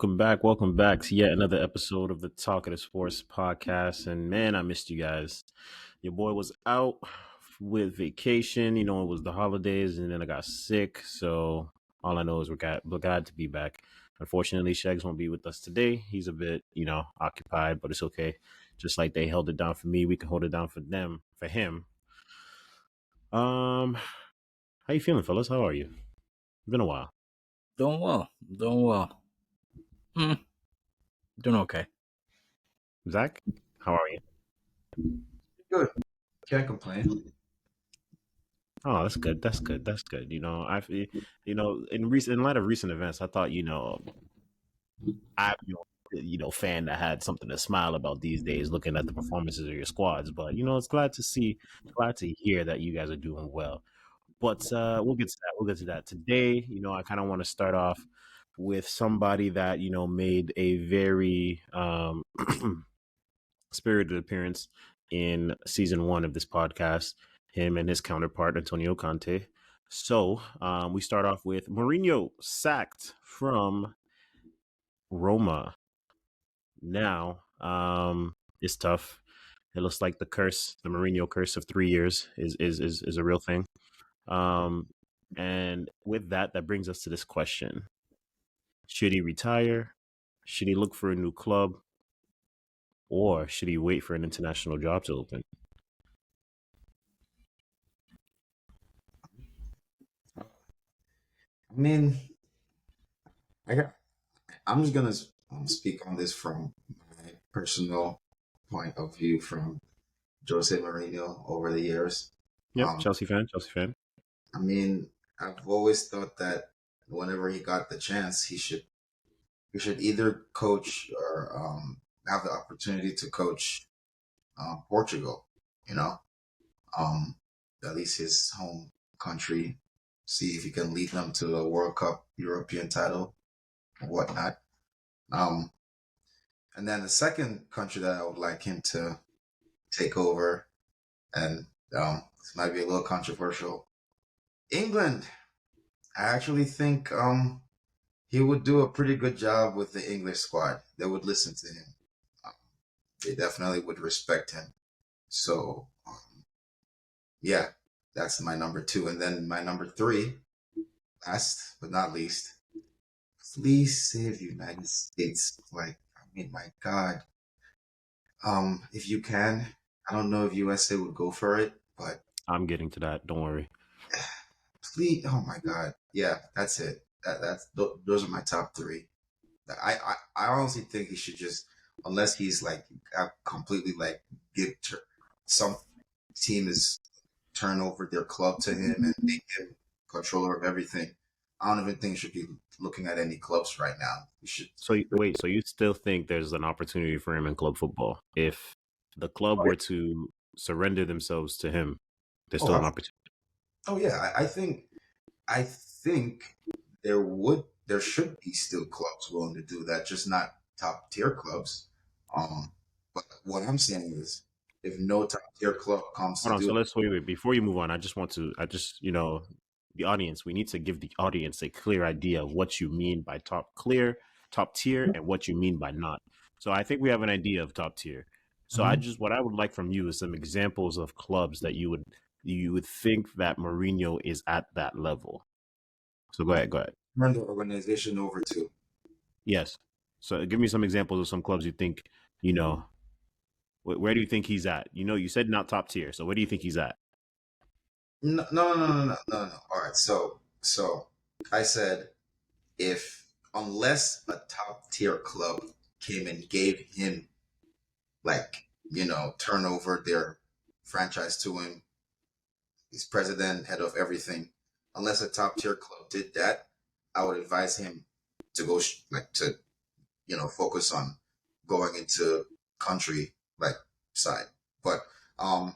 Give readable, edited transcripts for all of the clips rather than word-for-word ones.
Welcome back to yet another episode of the Talkative Sports podcast. And man, I missed you guys. Your boy was out with vacation. You know, it was the holidays, and then I got sick. So all I know is we're glad to be back. Unfortunately, Shags won't be with us today. He's a bit, occupied, but it's okay. Just like they held it down for me, we can hold it down for them, for him. How you feeling, fellas? How are you? It's been a while. Doing well. Doing well. Doing okay. Zach, how are you? Good. Can't complain. Oh, that's good. That's good. That's good. In light of recent events, I thought, I'm fan that had something to smile about these days, looking at the performances of your squads. But it's glad to hear that you guys are doing well. But we'll get to that. We'll get to that today. I kind of want to start off with somebody that made a very spirited appearance in season 1 of this podcast, him and his counterpart Antonio Conte. So we start off with Mourinho sacked from Roma. Now it's tough. It looks like the Mourinho curse of 3 years is a real thing. And with that brings us to this question: should he retire? Should he look for a new club? Or should he wait for an international job to open? I mean, I'm just gonna speak on this from my personal point of view from Jose Mourinho over the years. Yep, Chelsea fan. I mean, I've always thought that whenever he got the chance, he should either coach or have the opportunity to coach Portugal. You know, at least his home country. See if he can lead them to a World Cup European title or whatnot. And then the second country that I would like him to take over, and this might be a little controversial, England. I actually think he would do a pretty good job with the English squad. They would listen to him. They definitely would respect him. So, yeah, that's my number 2. And then my number 3, last but not least, please save the United States. Like, I mean, my God. If you can, I don't know if USA would go for it, but I'm getting to that. Don't worry. Please, oh my God. Yeah, that's it. Those are my top 3. I honestly think he should just, unless he's like completely like some team is turn over their club to him and make him controller of everything. I don't even think he should be looking at any clubs right now. He should. So wait, so you still think there's an opportunity for him in club football? If the club were to surrender themselves to him, there's still an opportunity. Oh yeah, I think there should be still clubs willing to do that, just not top tier clubs. But what I'm saying is, if no top tier club comes Hold on, to so do it, let's wait. Before you move on, the audience, we need to give the audience a clear idea of what you mean by top tier, and what you mean by not. So I think we have an idea of top tier. So what I would like from you is some examples of clubs that you would think that Mourinho is at that level. So go ahead. turn the organization over to. Yes. So give me some examples of some clubs you think, where do you think he's at? You said not top tier. So where do you think he's at? No. All right, so I said, unless a top tier club came and gave him, like, turn over their franchise to him, he's president, head of everything. Unless a top tier club did that, I would advise him to go focus on going into country side. But I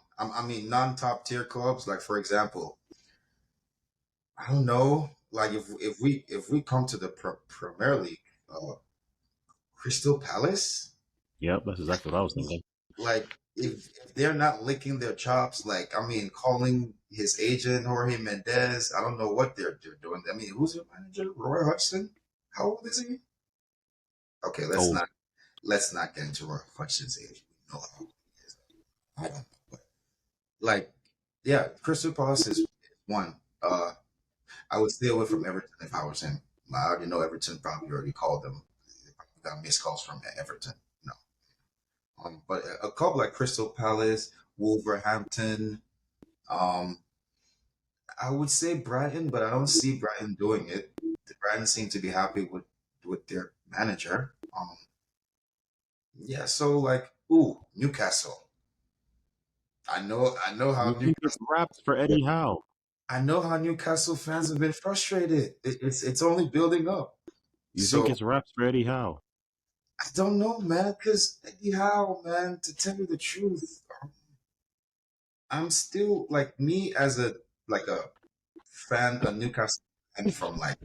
mean, non-top tier clubs, like, for example, I don't know, like, if we come to the Premier League, Crystal Palace. Yep, that's exactly what I was thinking. Like, if they're not licking their chops, like, I mean, calling his agent Jorge Mendes, I don't know what they're doing. I mean, who's your manager? Roy Hodgson? How old is he? Okay, Oh, let's not get into Roy Hodgson's age. We know how old he is. I don't know, but like, yeah, Crystal Palace is one. I would stay away from Everton if I was him. I already know Everton probably already called them. They probably got missed calls from Everton. No, but a club like Crystal Palace, Wolverhampton, um, I would say Brighton, but I don't see Brighton doing it. The Brighton seem to be happy with their manager. Yeah, so like, ooh, Newcastle. I know how you think it's Newcastle. wraps for Eddie Howe? I know how Newcastle fans have been frustrated. It's only building up. You think So it's wraps for Eddie Howe? I don't know, man. Because Eddie Howe, man. To tell you the truth, I'm still like me as a fan, a Newcastle fan from like.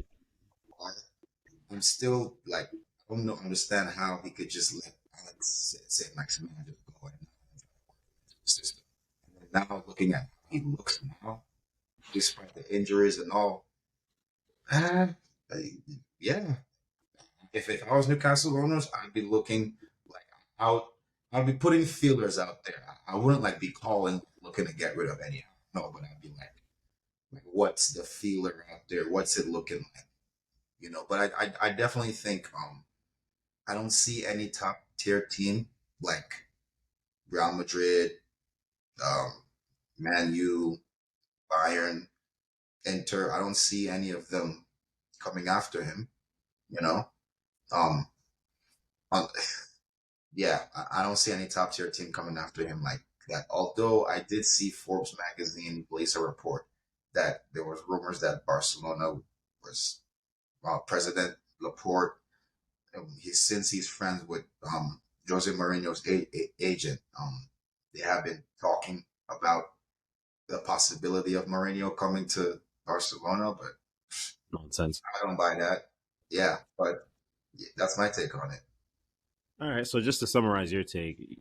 I'm still like I don't know, understand how he could just let Alex say Maximilian just go and system. And then now looking at how he looks now, despite the injuries and all, uh, yeah. If I was Newcastle owners, I'd be looking like out. I'd be putting feelers out there. I wouldn't like be calling looking to get rid of any. No, but I'd be like, what's the feeler out there? What's it looking like? But I definitely think I don't see any top tier team like Real Madrid, um, Man U, Bayern, Inter. I don't see any of them coming after him. You know, um, on, yeah, I don't see any top tier team coming after him like that. Although I did see Forbes magazine place a report that there was rumors that Barcelona was President Laporte. Since he's friends with Jose Mourinho's agent, they have been talking about the possibility of Mourinho coming to Barcelona, but Nonsense. I don't buy that. Yeah, but yeah, that's my take on it. All right. So just to summarize your take,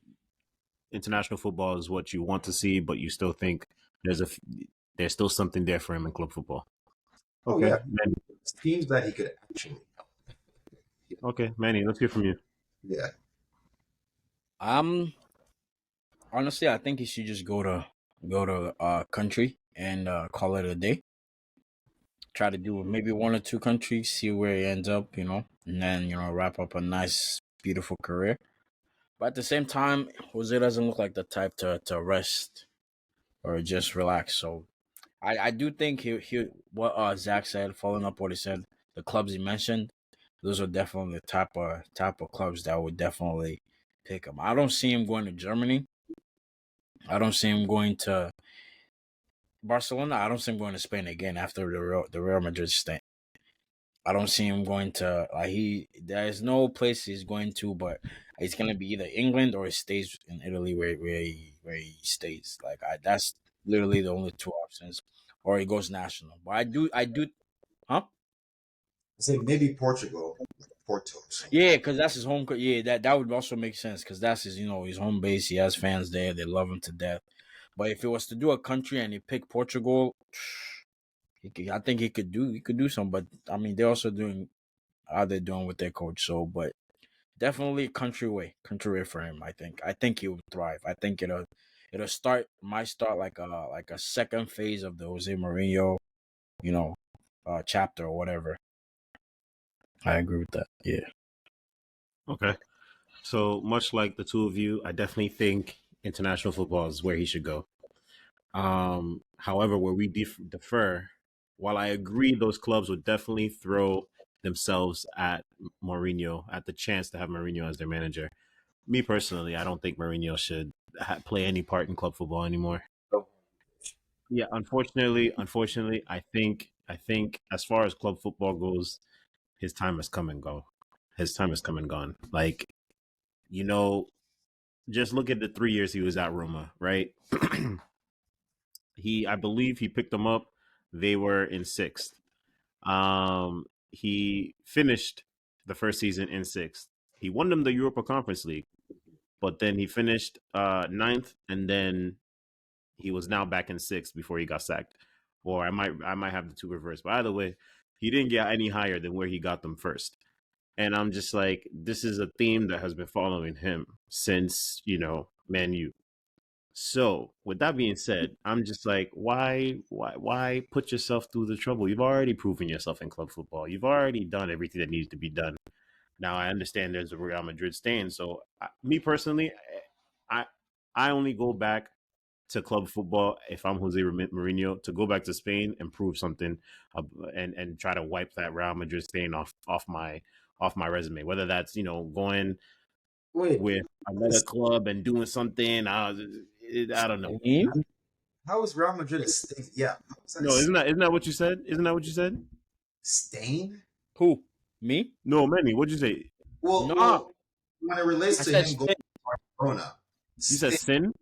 international football is what you want to see, but you still think there's a there's still something there for him in club football. Oh Okay, yeah, Manny. teams that he could actually help. Okay, Manny. Let's hear from you. Yeah, Um, honestly, I think he should just go to country and call it a day. Try to do maybe one or two countries, see where he ends up, and then wrap up a nice, beautiful career. But at the same time, Jose doesn't look like the type to rest or just relax. So I do think he what Zach said, following up what he said, the clubs he mentioned, those are definitely the type of clubs that would definitely pick him. I don't see him going to Germany. I don't see him going to Barcelona. I don't see him going to Spain again after the Real Madrid stint. I don't see him going to there's no place he's going to, but it's gonna be either England or he stays in Italy where he stays. Like that's literally the only two options. Or he goes national. But I do huh? I say maybe Portugal, like Porto or something. Yeah, because that's his home. Yeah, that would also make sense because that's his home base. He has fans there. They love him to death. But if it was to do a country and he picked Portugal, I think he could do some. But I mean, they're also doing how they're doing with their coach. So, but definitely country way for him. I think he would thrive. I think it'll might start like a second phase of the Jose Mourinho, you know, chapter or whatever. I agree with that. Yeah. Okay. So much like the two of you, I definitely think international football is where he should go. However, where we defer, while I agree those clubs would definitely throw themselves at Mourinho, at the chance to have Mourinho as their manager. Me personally, I don't think Mourinho should play any part in club football anymore. So, Yeah, unfortunately, I think as far as club football goes, his time has come and go. His time has come and gone. Like, you know, just look at the 3 years he was at Roma, right? I believe he picked them up. They were in sixth. He finished the first season in sixth. He won them the Europa Conference League, but then he finished ninth, and then he was now back in sixth before he got sacked. Or I might have the two reversed. But either way, he didn't get any higher than where he got them first. And I'm just like, this is a theme that has been following him since, Man U. So, with that being said, I'm just like, why put yourself through the trouble? You've already proven yourself in club football. You've already done everything that needs to be done. Now, I understand there's a Real Madrid stain. So, me personally, I I only go back to club football if I'm Jose Mourinho to go back to Spain and prove something, and try to wipe that Real Madrid stain off my resume. Whether that's going Wait, with another club and doing something. I don't know. Spain? how is Real Madrid a stain? Yeah, how is that a No, isn't that what you said? Isn't that what you said? stain? Who? Me? No, Manny, what'd you say? Nah, When it relates I to said him going stint, to Barcelona, You said stint, sin?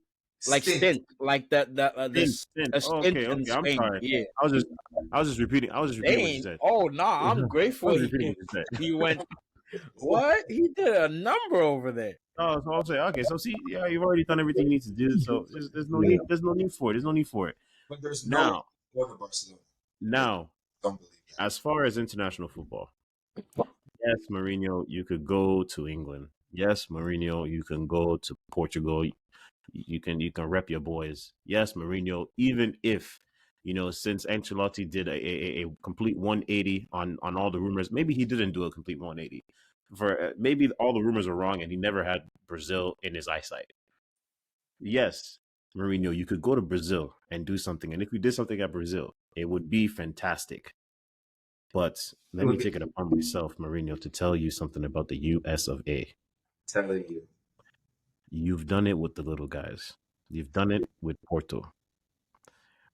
like stint. stint, like that. Sin, This sin. a Oh, stint okay, in okay. I'm Spain. sorry. Yeah, I was just repeating. I was just repeating what you Spain. said. Oh, nah, I'm I grateful. was repeating what you said. He went. What? He did a number over there. Oh, so I'm saying, okay. So see, yeah, you've already done everything you need to do. So there's no need. There's no need for it. There's no need for it. But there's no Now, going to Barcelona. now, Don't believe that. as far as international football, yes, Mourinho, you could go to England. Yes, Mourinho, you can go to Portugal. You can rep your boys. Yes, Mourinho. Even if since Ancelotti did a complete 180 on all the rumors, maybe he didn't do a complete 180. For maybe all the rumors are wrong, and he never had Brazil in his eyesight. Yes, Mourinho, you could go to Brazil and do something, and if you did something at Brazil, it would be fantastic. But It let me would be take it upon myself, Mourinho, to tell you something about the US of A. telling you. You've done it with the little guys. You've done it with Porto.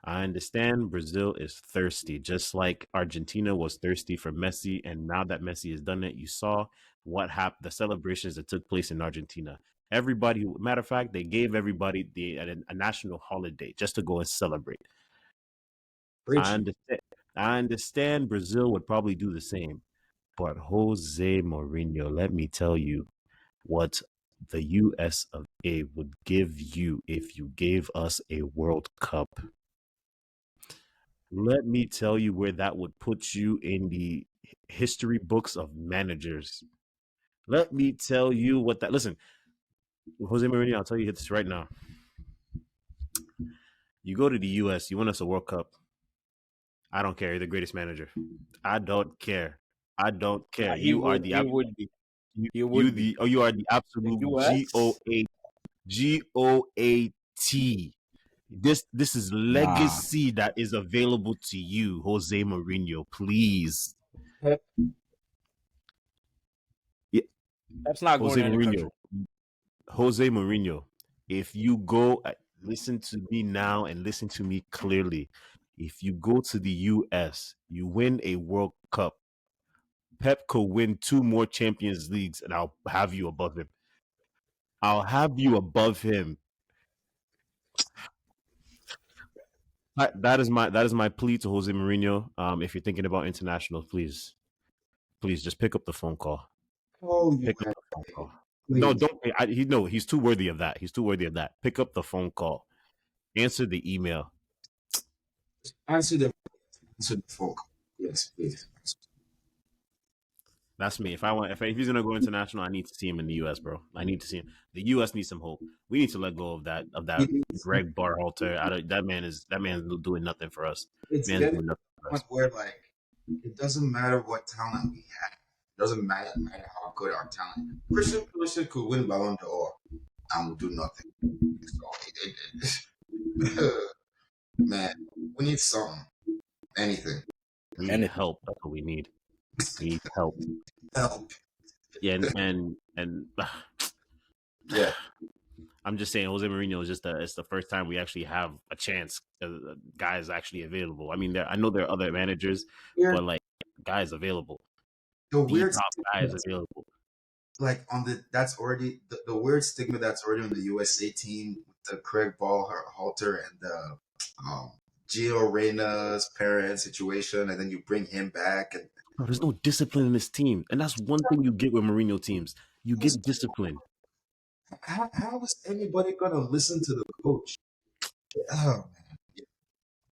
I understand Brazil is thirsty, just like Argentina was thirsty for Messi. And now that Messi has done it, you saw what happened, the celebrations that took place in Argentina. Everybody, matter of fact, they gave everybody a national holiday just to go and celebrate. I Preaching. understand. I understand Brazil would probably do the same, but Jose Mourinho, let me tell you what the US of A would give you if you gave us a World Cup. Let me tell you where that would put you in the history books of managers. Let me tell you what that. Listen, Jose Mourinho, I'll tell you this right now. You go to the US, you win us a World Cup. I don't care. You're the greatest manager. I don't care. I don't care. He You are would. the He would be. you, He you would be. the oh you are the The absolute U.S. GOAT. This is Nah, legacy that is available to you, Jose Mourinho. Please, Pep, yeah, that's not going Jose to any Mourinho. country. Jose Mourinho. If you go, listen to me now and listen to me clearly. If you go to the US, you win a World Cup. Pep could win two more Champions Leagues, and I'll have you above him. I'll have you above him. That is my plea to Jose Mourinho. If you're thinking about international, please just pick up the phone call. call you, Pick up the phone call. No, please. don't. No, he's too worthy of that. He's too worthy of that. Pick up the phone call. Answer the email. Answer the phone call. Yes, please. That's me. If he's gonna go international, I need to see him in the U.S., bro. I need to see him. The U.S. needs some hope. We need to let go of that It's, Greg Barhalter. That man's doing nothing for us. it's Man's getting to doing nothing the for point us. where like it doesn't matter what talent we have. It doesn't matter how good our talent. Christian Pulisic could win Ballon d'Or and will do nothing. So man, we need something, anything. We need Anything. help. That's what we need. We need help. Help. Yeah, and Yeah. I'm just saying, Jose Mourinho is it's the first time we actually have a chance. Guys actually available. I mean, I know there are other managers, Here, but like guys available, the the weird top guys available. like on that's already the weird stigma that's already on the USA team with the Craig Ball Halter and the um, Gio Reyna's parent situation, and then you bring him back, and Bro, there's no discipline in this team, and that's one thing you get with Mourinho teams. You how's, get discipline. how is anybody gonna listen to the coach? Oh man,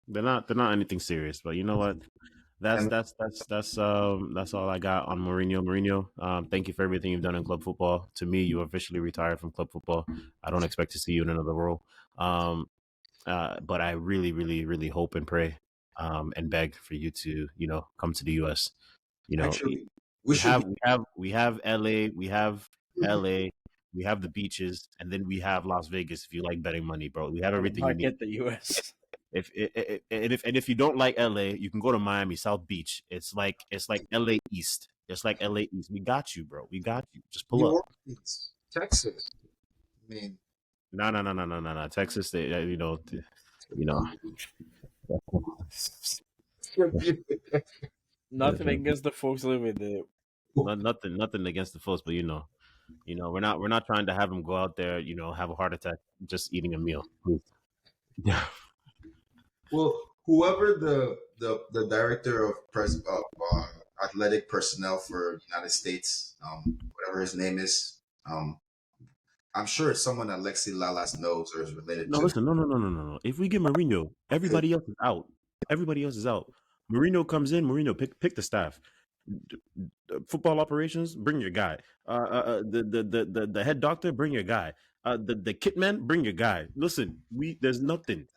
They're not anything serious, but you know what? That's And that's that's that's all I got on Mourinho. Mourinho, thank you for everything you've done in club football. To me, you officially retired from club football. I don't expect to see you in another role. Um, but I really, really, really hope and pray, and beg for you to, come to the U.S. You know, actually, we we should have be. we have LA, LA, we have the beaches, and then we have Las Vegas. If you like betting money, bro, we have What everything you about need. get the US? If you don't like LA, you can go to Miami South Beach. It's like LA East. It's like LA East. We got you, bro. We got you. Just pull New up. Orleans, Texas. I mean, No, no, no, no, no, no, no. Texas, you know. Nothing against the folks living there. Nothing against the folks, but we're not trying to have them go out there, have a heart attack just eating a meal. Please. Yeah. well, whoever the director of athletic personnel for United States, whatever his name is, I'm sure it's someone that Lexi Lalas knows or is related No, to. listen, no, no, no, no, no, no. If we get Mourinho, everybody else is out. Everybody else is out. Mourinho comes in. Mourinho pick the staff. Football operations, bring your guy. The head doctor, bring your guy. The kit man, bring your guy. Listen, there's nothing.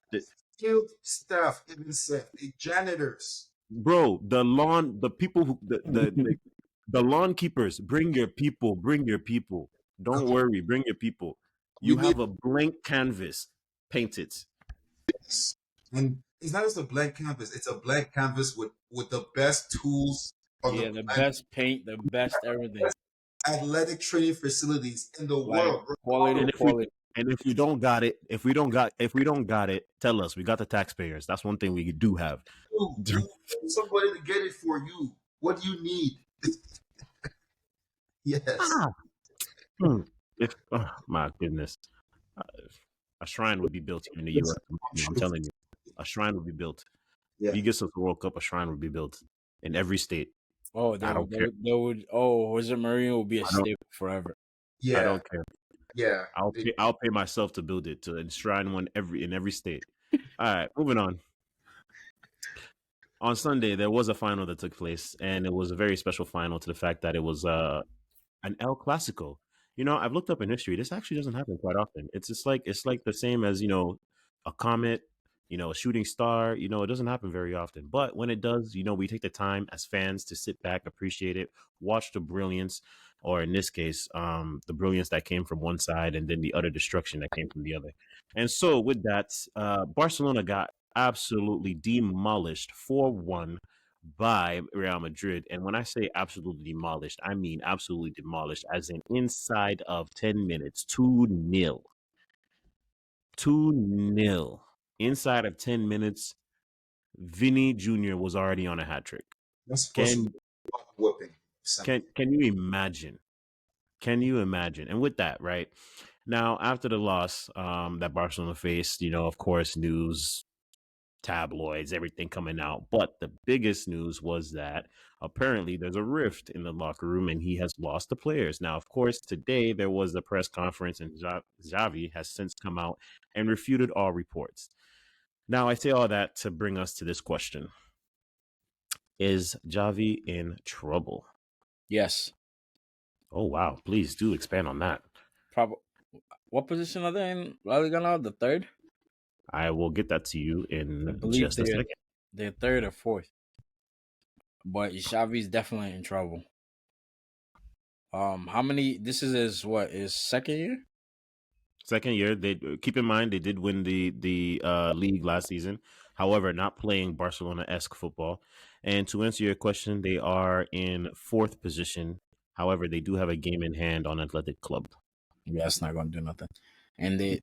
Field staff, even said the janitors. Bro, the lawn, the people who the lawn keepers, bring your people, bring your people. Don't worry, bring your people. We You need have a blank canvas, paint it. this, and it's not just a blank canvas; it's a blank canvas with the best tools on the Yeah, the planet, best paint, the best everything. best athletic training facilities in the Like world. quality And to if we quality. and if we don't got it, if we don't got it, tell us. We got the taxpayers. That's one thing we do have. You need somebody to get it for you. What do you need? Yes. Ah, hmm. If oh, my goodness, Uh, a shrine would be built here in the Listen, U.S. I'm I'm sure. telling you, a shrine would be built. If Yeah. you get us a World Cup, a shrine would be built in every state. Oh, I don't care. they would. Oh, Jose Mourinho will be a I don't. staple forever. I Yeah. don't care. Yeah. I'll pay myself to build it, to enshrine one in every state. All right, moving on. On Sunday, there was a final that took place, and it was a very special final to the fact that it was an El Clasico. I've looked up in history. This actually doesn't happen quite often. It's like the same as a comet, a shooting star. It doesn't happen very often. But when it does, we take the time as fans to sit back, appreciate it, watch the brilliance, or in this case, the brilliance that came from one side, and then the utter destruction that came from the other. And so, with that, Barcelona got absolutely demolished 4-1 by Real Madrid. And when I say absolutely demolished, I mean absolutely demolished, as in inside of 10 minutes, 2-0. 2-0. Inside of 10 minutes, Vinny Jr. was already on a hat trick. That's supposed to be Can a whipping. Simple. can you imagine? Can you imagine? And with that, right? Now, after the loss that Barcelona faced, of course, news, tabloids, everything coming out. But the biggest news was that apparently there's a rift in the locker room and he has lost the players. Now, of course, today there was a press conference and Xavi has since come out and refuted all reports. Now, I say all that to bring us to this question. Is Xavi in trouble? Yes. Oh, wow. Please do expand on that. Probably. What position are they in La Liga now? The third? I will get that to you I in believe just a second. they're third or fourth. But Xavi's definitely in trouble. How many? This is his second year? Second year, they keep in mind they did win the league last season. However, not playing Barcelona-esque football. And to answer your question, they are in fourth position. However, they do have a game in hand on Athletic Club. Yeah, that's not gonna do nothing. And they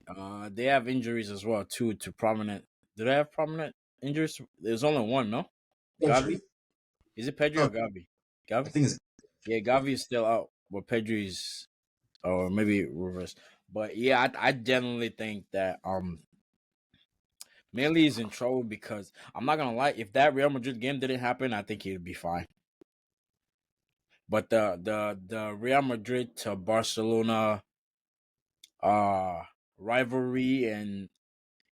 have injuries as well too to prominent. Do they have prominent injuries? There's only one, no? Gavi? Injury? Is it Pedri No, or Gavi? I Gavi? think it's Yeah, Gavi is still out, but Pedri's or maybe reverse. But yeah, I genuinely think that mainly is in trouble because I'm not gonna lie, if that Real Madrid game didn't happen, I think he'd be fine. But the Real Madrid to Barcelona rivalry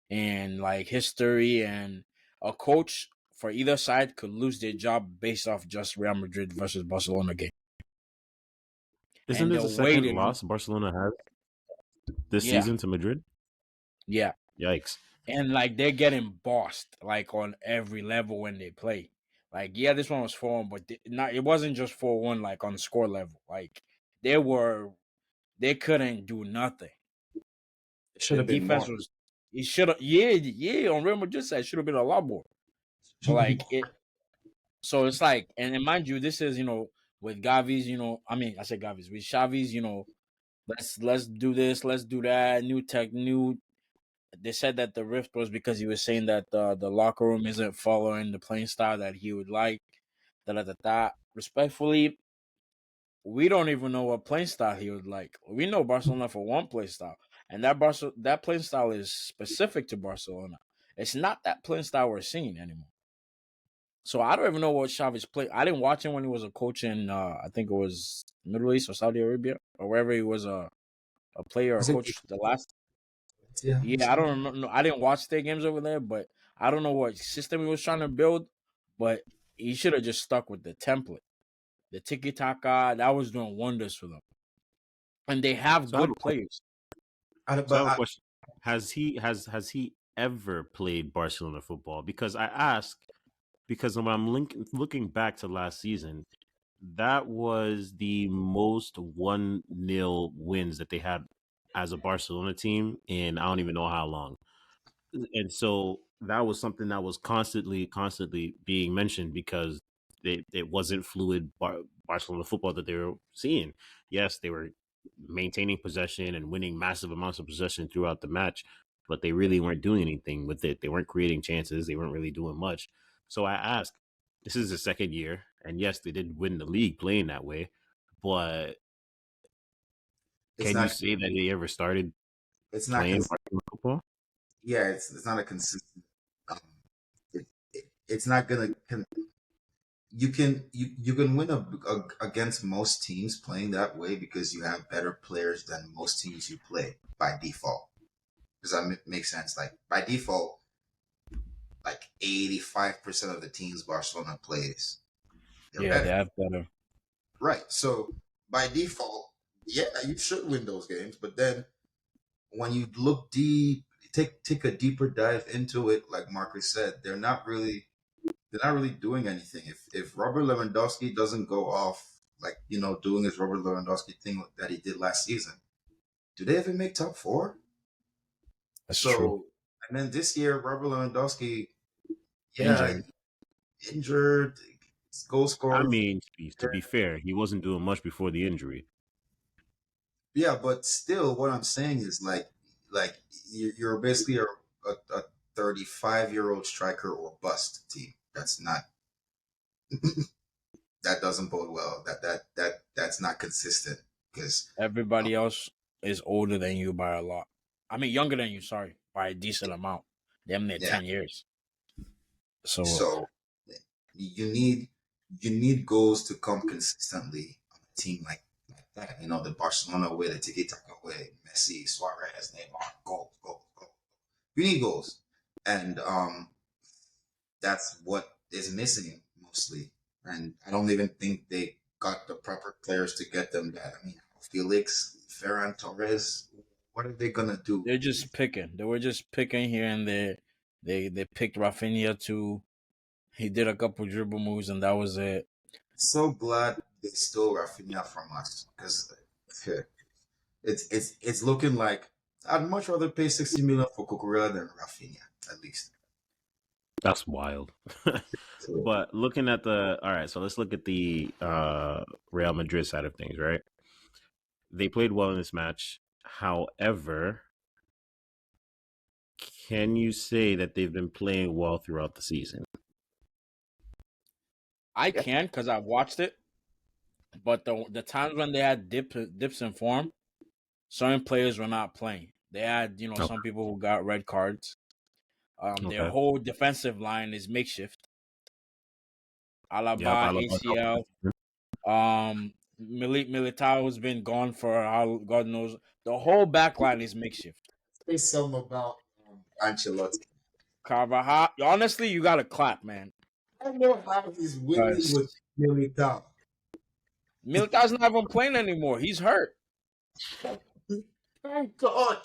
and like history and a coach for either side could lose their job based off just Real Madrid versus Barcelona game. Isn't And this they're the second waiting. loss Barcelona has this Yeah, season to Madrid? yeah. Yikes. And like they're getting bossed like on every level when they play. Like, yeah, this one was 4-1, but not it wasn't just 4-1 like on the score level. Like they couldn't do nothing. It should The have been defense more. was it should have yeah, on Real Madrid side should have been a lot more. But Should have been like more. it so it's like and mind you, this is, with Gavi's, I mean I said Gavi's, with Xavi's, let's do this, let's do that, new tech, new. They said that the rift was because he was saying that the locker room isn't following the playing style that he would like. Da da da da. Respectfully, we don't even know what playing style he would like. We know Barcelona for one play style, and that playing style is specific to Barcelona. It's not that playing style we're seeing anymore. So I don't even know what Xavi's play. I didn't watch him when he was a coach in I think it was Middle East or Saudi Arabia or wherever he was a player or Was it? coach the last. Yeah. Yeah, I don't remember. No, I didn't watch their games over there, but I don't know what system he was trying to build. But he should have just stuck with the template, the tiki taka. That was doing wonders for them, and they have So I have a good question. players. So I have a question. Has he ever played Barcelona football? Because I ask because when I'm looking back to last season, that was the most 1-0 wins that they had as a Barcelona team in I don't even know how long. And so that was something that was constantly being mentioned because it wasn't fluid Barcelona football that they were seeing. Yes, they were maintaining possession and winning massive amounts of possession throughout the match, but they really weren't doing anything with it. They weren't creating chances. They weren't really doing much. So I ask, this is the second year, and yes, they did win the league playing that way, but It's can you not. say that they ever started It's not. playing Barcelona football? Yeah. It's not a consistent. Um, it's not gonna. You can win against most teams playing that way because you have better players than most teams you play by default. Does that make sense? Like by default, like 85% of the teams Barcelona plays, they're Yeah, they better. have better. Right. So by default, yeah, you should win those games. But then when you look deep, take a deeper dive into it, like Marcus said, they're not really doing anything. If Robert Lewandowski doesn't go off like doing his Robert Lewandowski thing that he did last season, do they even make top four? That's true. So and then this year, Robert Lewandowski, yeah, Injured. injured, goal I scorer. mean, to be fair, he wasn't doing much before the injury. Yeah, but still, what I'm saying is like you're basically a 35-year-old striker or bust team. That's not that doesn't bode well. That's not consistent because Everybody else is older than you by a lot. I mean, younger than you. Sorry, by a decent amount. Them near yeah. 10 years. So So you need you need goals to come consistently on a team like that. The Barcelona way, the Tiki Taka way, Messi, Suarez, Neymar, goals, goals, goals. You need goals, and that's what is missing mostly. And I don't even think they got the proper players to get them that. I mean, Felix, Ferran Torres, what are they gonna do? they're just picking. They were just picking here and there. They picked Rafinha too. He did a couple dribble moves and that was it. So glad they stole Rafinha from us because it's looking like I'd much rather pay 60 million for Cucurella than Rafinha, at least. That's wild. So But looking at the all right, so let's look at the Real Madrid side of things, right? They played well in this match. However, can you say that they've been playing well throughout the season? I yeah, can because I watched it, but the times when they had dips in form, certain players were not playing. They had Okay. some people who got red cards. Their Okay. whole defensive line is makeshift. Yep. Alaba, I love ACL. Militao has been gone for how God knows. The whole back line is makeshift. say something about Ancelotti. Carvajal, honestly, you gotta clap, man. I know how he's winning with Because Militao. Militao's not even playing anymore. He's hurt. Thank God.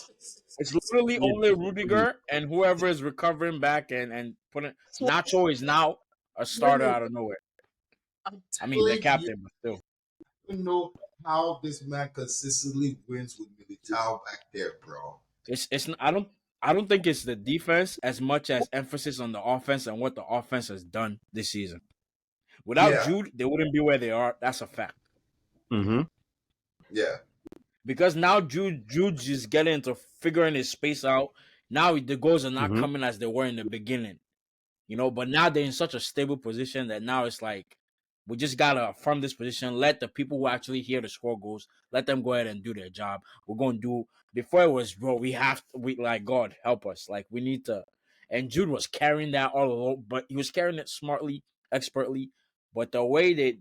It's literally Yeah, only Rudiger and whoever is recovering back and putting. So Nacho is now a starter winning. out of nowhere. I'm I mean, the telling you, captain, but still. you know how this man consistently wins with Militao back there, bro. It's I don't think it's the defense as much as emphasis on the offense and what the offense has done this season. Without Yeah, Jude, they wouldn't be where they are. That's a fact. Mm-hmm. yeah, Because now Jude's just getting into figuring his space out. Now the goals are not Mm-hmm. coming as they were in the beginning. But now they're in such a stable position that now it's like we just gotta affirm this position. Let the people who actually here to score goals, let them go ahead and do their job. We're gonna do before it was, bro. We like God help us. Like we need to. And Jude was carrying that all along, but he was carrying it smartly, expertly. But the way that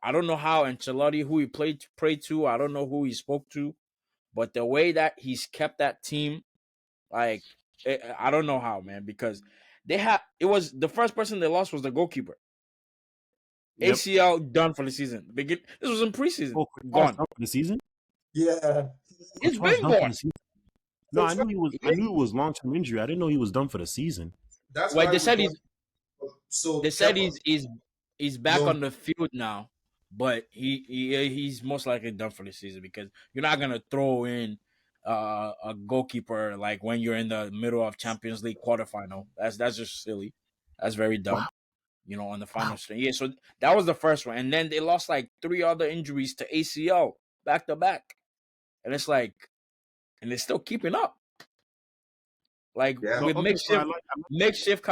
I don't know how Ancelotti, who he prayed to, I don't know who he spoke to, but the way that he's kept that team like I don't know how, man, because it was the first person they lost was the goalkeeper. Yep. ACL done for the season. This was in preseason. Oh, Courtois Gone. done for the season. yeah. It's Courtois been done for gone. the season. No, So I knew he was. I Yeah. knew it was long term injury. I didn't know he was done for the season. that's Well, why they we said got they so said Kepa he's back loan. on the field now, but he's most likely done for the season because you're not gonna throw in a goalkeeper like when you're in the middle of Champions League quarterfinal. That's just silly. That's very Wow. dumb. On the final Wow. string. Yeah, so that was the first one. And then they lost like three other injuries to ACL back to back. And it's like, and they're still keeping up. Like Yeah, So with okay. So makeshift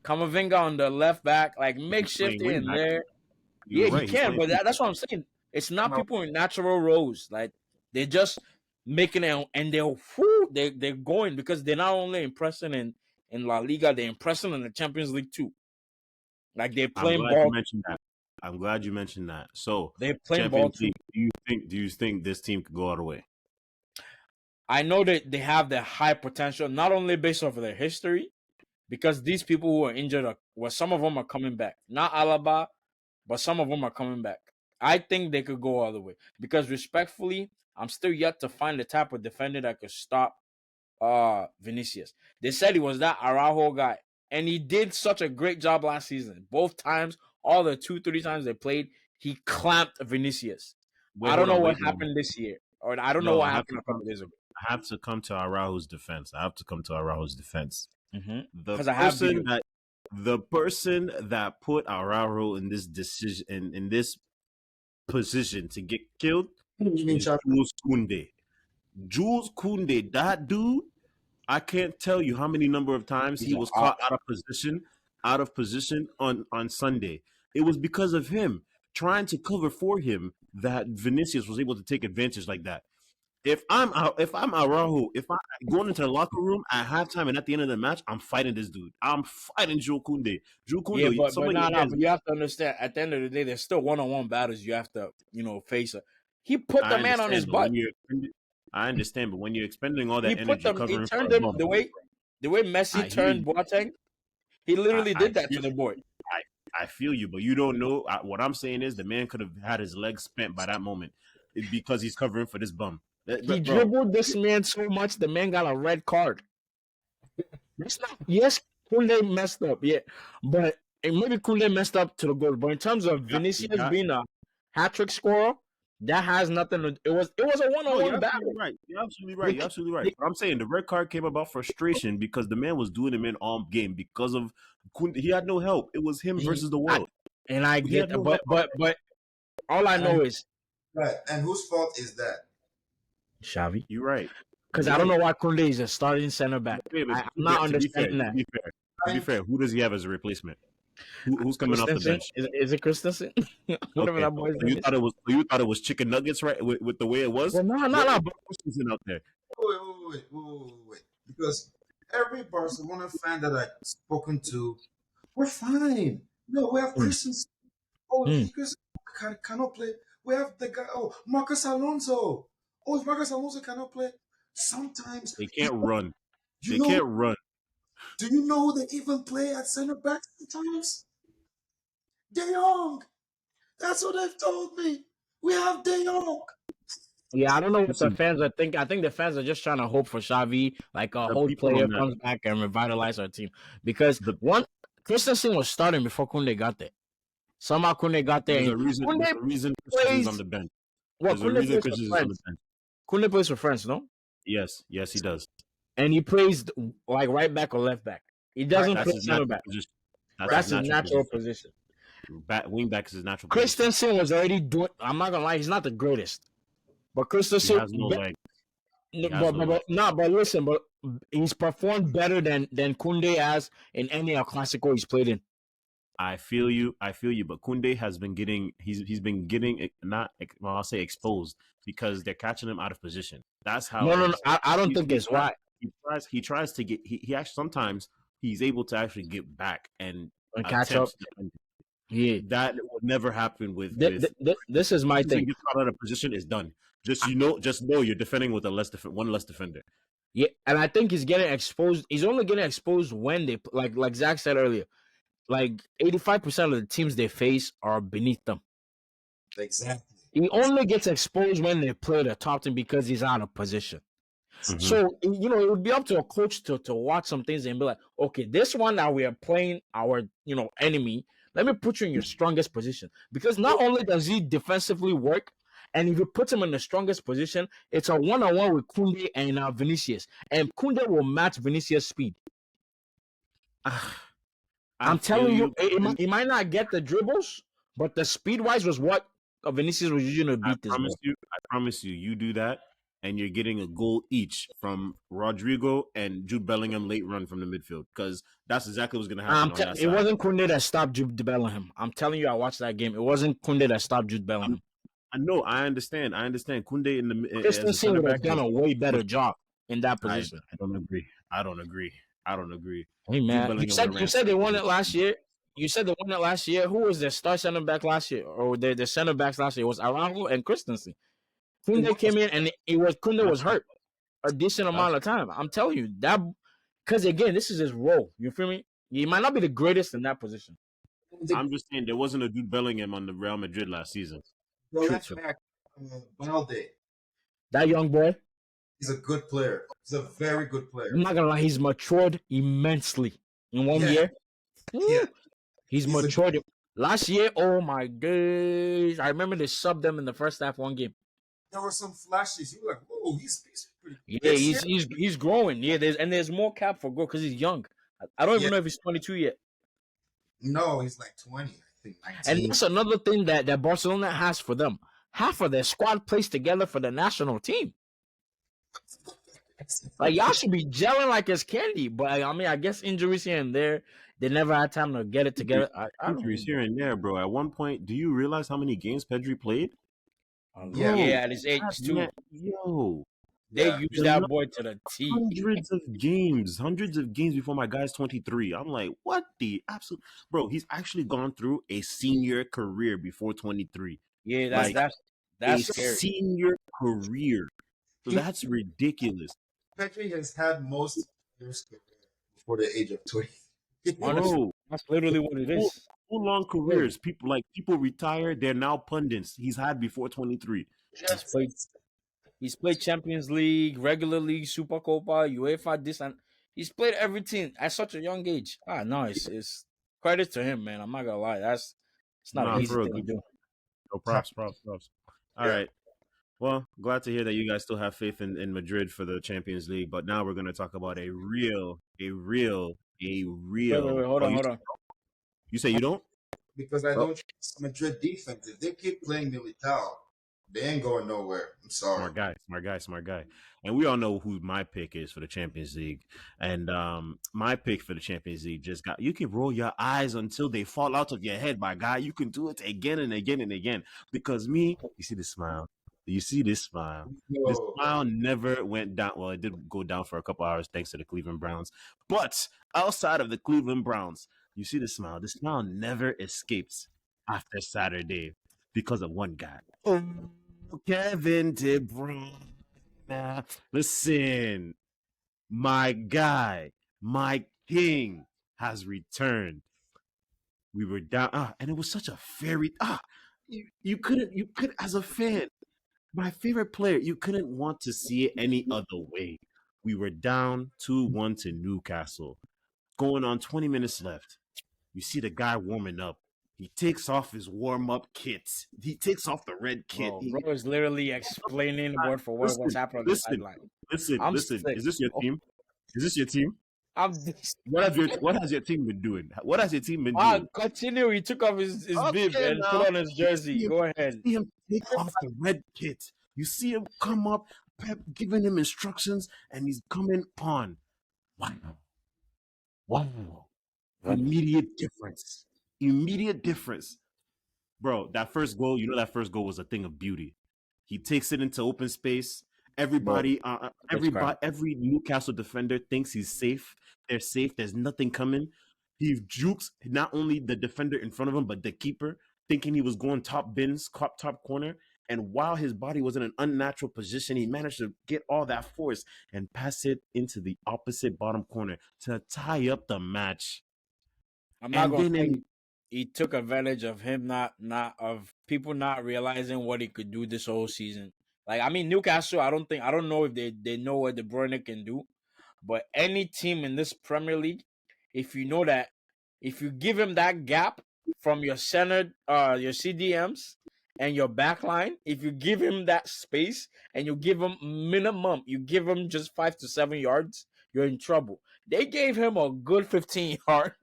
Kamavinga on the left back, like he's makeshift playing here wing and back. there. You're Yeah, he right. He's can, playing but wing that's what I'm saying. It's not back. people in natural roles. Like they're just making it, and they're going because they're not only impressing in La Liga, they're impressing in the Champions League too. Like they're I'm playing glad you ball. mentioned that. I'm glad you mentioned that. So They're playing ball Champions too. League. Do you think this team could go all the way? I know that they have the high potential, not only based off of their history, because these people who are injured some of them are coming back. Not Alaba, but some of them are coming back. I think they could go all the way. Because respectfully, I'm still yet to find the type of defender that could stop Vinicius. They said he was that Araujo guy. And he did such a great job last season. Both times, all the 2-3 times they played, he clamped Vinicius. Wait, I don't hold know on. what Wait, no. happened this year. Or I don't know No, what I have happened to a come. couple days ago. I have to come to Araujo's defense. I have to come to Araujo's defense. The Because I have person videos. that the person that put Araujo in this decision in this position to get killed You mean is Chad? Jules Kounde. Jules Kounde, that dude, I can't tell you how many number of times He's he a was hawk. caught out of position on Sunday. It was because of him trying to cover for him that Vinicius was able to take advantage like that. If I'm Araujo, if I'm going into the locker room at halftime and at the end of the match, I'm fighting this dude. I'm fighting Jules Kounde. Jules Yeah, Kounde, but somebody no, no. again. But you have to understand. At the end of the day, there's still one-on-one battles you have to, face. He put the I man on his understand, but butt. when you're expending all He that put energy them. He covering for turned a him bum, the way Messi I hear turned you. Boateng. He I, literally I did that feel to the boy. I, I feel you, but you don't know. What I'm saying is the man could have had his legs spent by that moment because he's covering for this bum. He Bro, dribbled this man so much, the man got a red card. That's not. Yes, Kunde messed up. Yeah, but and maybe Kunde messed up to the goal. But in terms of you Vinicius got being a hat trick scorer, that has nothing to. It was a no, you're one-on-one absolutely battle. right. You're absolutely right. They, You're absolutely right. they, But I'm saying the red card came about frustration because the man was doing him in all game because of he had no help. It was him he, versus the I, world. and I He get had that, no help. but all I know And is right, and whose fault is that? Xavi. You're right. Because You're I don't right. know why Kunde is a starting center back. Wait, but I'm not to be fair, understanding that. Thank who does he have as a replacement? Who's coming off the Christensen bench? is it Christensen? Whatever Okay, that boy's so name is. you thought it was chicken nuggets, right? With the way it was, Well, no, no, where no. is But Christensen out there? wait. Because every Barcelona fan that I've spoken to, we're fine. No, we have mm, Christians. Oh, mm. he cannot play. We have the guy. Oh, Marcus Alonso. Oh, Marcus Alonso cannot play. Sometimes They can't run. you They know can't run. Do you know they even play at center back sometimes? De Jong. That's what they've told me. We have De Jong. Yeah, I don't know what the Listen, fans are thinking. I think the fans are just trying to hope for Xavi, like a the whole people player on that, comes back and revitalize our team. Because the one, Christensen was starting before Kunde got there. Somehow Kunde got there, there's and a reason. There's Kunde a reason Christensen's on plays. the bench. Well, There's a Kunde reason plays for Christensen's on the France. bench. Kunde plays for France, no? Yes, yes, he does. And he plays like right back or left back. He Right doesn't back. That's play his center natural back. position. That's Right his That's his natural natural position. position. Wing back is his natural position. Christensen was already doing. I'm not gonna lie, he's not the greatest, but He Christensen. has no leg. He has But, no but, leg. but no, but listen, but he's performed better than Kunde has in any Clasico he's played in. I feel you. But Kunde has been getting. He's been getting not. Well, I'll say exposed because they're catching him out of position. That's how it No. is. I don't He, think he it's tries. right. He tries to get. He actually sometimes he's able to actually get back and And catch up. attempts defending. Yeah. That would never happen with This is my thing. gets caught out of position is done. Just know you're defending with one less defender. Yeah, and I think he's getting exposed. He's only getting exposed when they like Zach said earlier. Like 85% of the teams they face are beneath them. Exactly. He only gets exposed when they play the top team because he's out of position. Mhm. So it would be up to a coach to watch some things and be like, okay, this one that we are playing our enemy. Let me put you in your strongest position because not only does he defensively work, and if you put him in the strongest position, it's a one-on-one with Kunde and Vinicius, and Kunde will match Vinicius' speed. I'm telling you, he might not get the dribbles, but the speed-wise was what Vinicius was using to beat this boy. I promise you, you do that, and you're getting a goal each from Rodrigo and Jude Bellingham late run from the midfield because that's exactly what's going to happen on that It side. wasn't Kunde that stopped Jude Bellingham. I'm telling you, I watched that game. It wasn't Kunde that stopped Jude Bellingham. I know. I understand. Kunde in the Christensen would have done a way better job in that position. I don't agree. I don't agree. Hey man, you said they won it last year. You said they won it last year. Who was their star center back last year, or the center backs last year? It was Araujo and Christensen. Kunde came in and Kunde was hurt a decent amount of time. I'm telling you that because again, this is his role. You feel me? He might not be the greatest in that position. I'm just saying there wasn't a Jude Bellingham on the Real Madrid last season. The left back, Balde. That young boy. He's a good player. He's a very good player. I'm not gonna lie, he's matured immensely in 1 year. Yeah. He's matured. Last year, oh my days! I remember they subbed them in the first half one game. There were some flashes. You were like, "Whoa, he's pretty." Yeah, he's growing. Yeah, there's more cap for growth because he's young. I don't even know if he's 22 yet. No, he's like 20, I think 19. And that's another thing that Barcelona has for them. Half of their squad plays together for the national team. Like y'all should be gelling like it's candy, but I mean, I guess injuries here and there, they never had time to get it together. Injuries here and there, bro. At one point, do you realize how many games Pedri played? Yeah, at his age too. Yo, they use that boy to the T. Hundreds of games before my guy's 23. I'm like, what the absolute bro? He's actually gone through a senior career before 23. Yeah, that's scary. Senior career. So that's ridiculous. Petri has had most of his career before the age of 20. Honestly, that's literally what it is. Full long careers. People retire. They're now pundits. He's had before 23. He's played Champions League, regular league, Super Copa, UEFA, this and he's played everything at such a young age. No, it's credit to him, man. I'm not gonna lie. It's not an easy thing to do. No, props. All right. Well, glad to hear that you guys still have faith in Madrid for the Champions League. But now we're going to talk about a real. Wait, hold on. You say you don't? Because I don't trust Madrid defense. If they keep playing Militao, they ain't going nowhere. I'm sorry. Smart guy. And we all know who my pick is for the Champions League. And my pick for the Champions League you can roll your eyes until they fall out of your head, my guy. You can do it again and again and again. Because you see the smile. You see this smile. No. This smile never went down. Well, it did go down for a couple hours thanks to the Cleveland Browns. But outside of the Cleveland Browns, you see the smile. The smile never escapes after Saturday because of one guy. Oh, Kevin De Bruyne. Listen, my guy, my King has returned. We were down, and it was such a fairy. You couldn't, as a fan, my favorite player, you couldn't want to see it any other way. We were down 2-1 to Newcastle. Going on 20 minutes left. You see the guy warming up. He takes off his warm-up kit. He takes off the red kit. Bro is literally explaining word for word what's happening on the sideline. Listen. Sick. Is this your team? Is this your team? I'm What has your team been doing? What has your team been doing? Continue. He took off his bib and put on his jersey. Go ahead. You see him take off the red kit. You see him come up, Pep giving him instructions, and he's coming on. Wow. Immediate difference. Bro, that first goal, that first goal was a thing of beauty. He takes it into open space. Everybody, every Newcastle defender thinks he's safe. They're safe. There's nothing coming. He jukes not only the defender in front of him, but the keeper, thinking he was going top corner. And while his body was in an unnatural position, he managed to get all that force and pass it into the opposite bottom corner to tie up the match. I'm not going to say he took advantage of him of people not realizing what he could do this whole season. Like, I mean, Newcastle, I don't know if they know what De Bruyne can do, but any team in this Premier League, if you know that, if you give him that gap from your center, your CDMs and your back line, if you give him that space and you give him minimum, you give him just 5 to 7 yards, you're in trouble. They gave him a good 15 yards.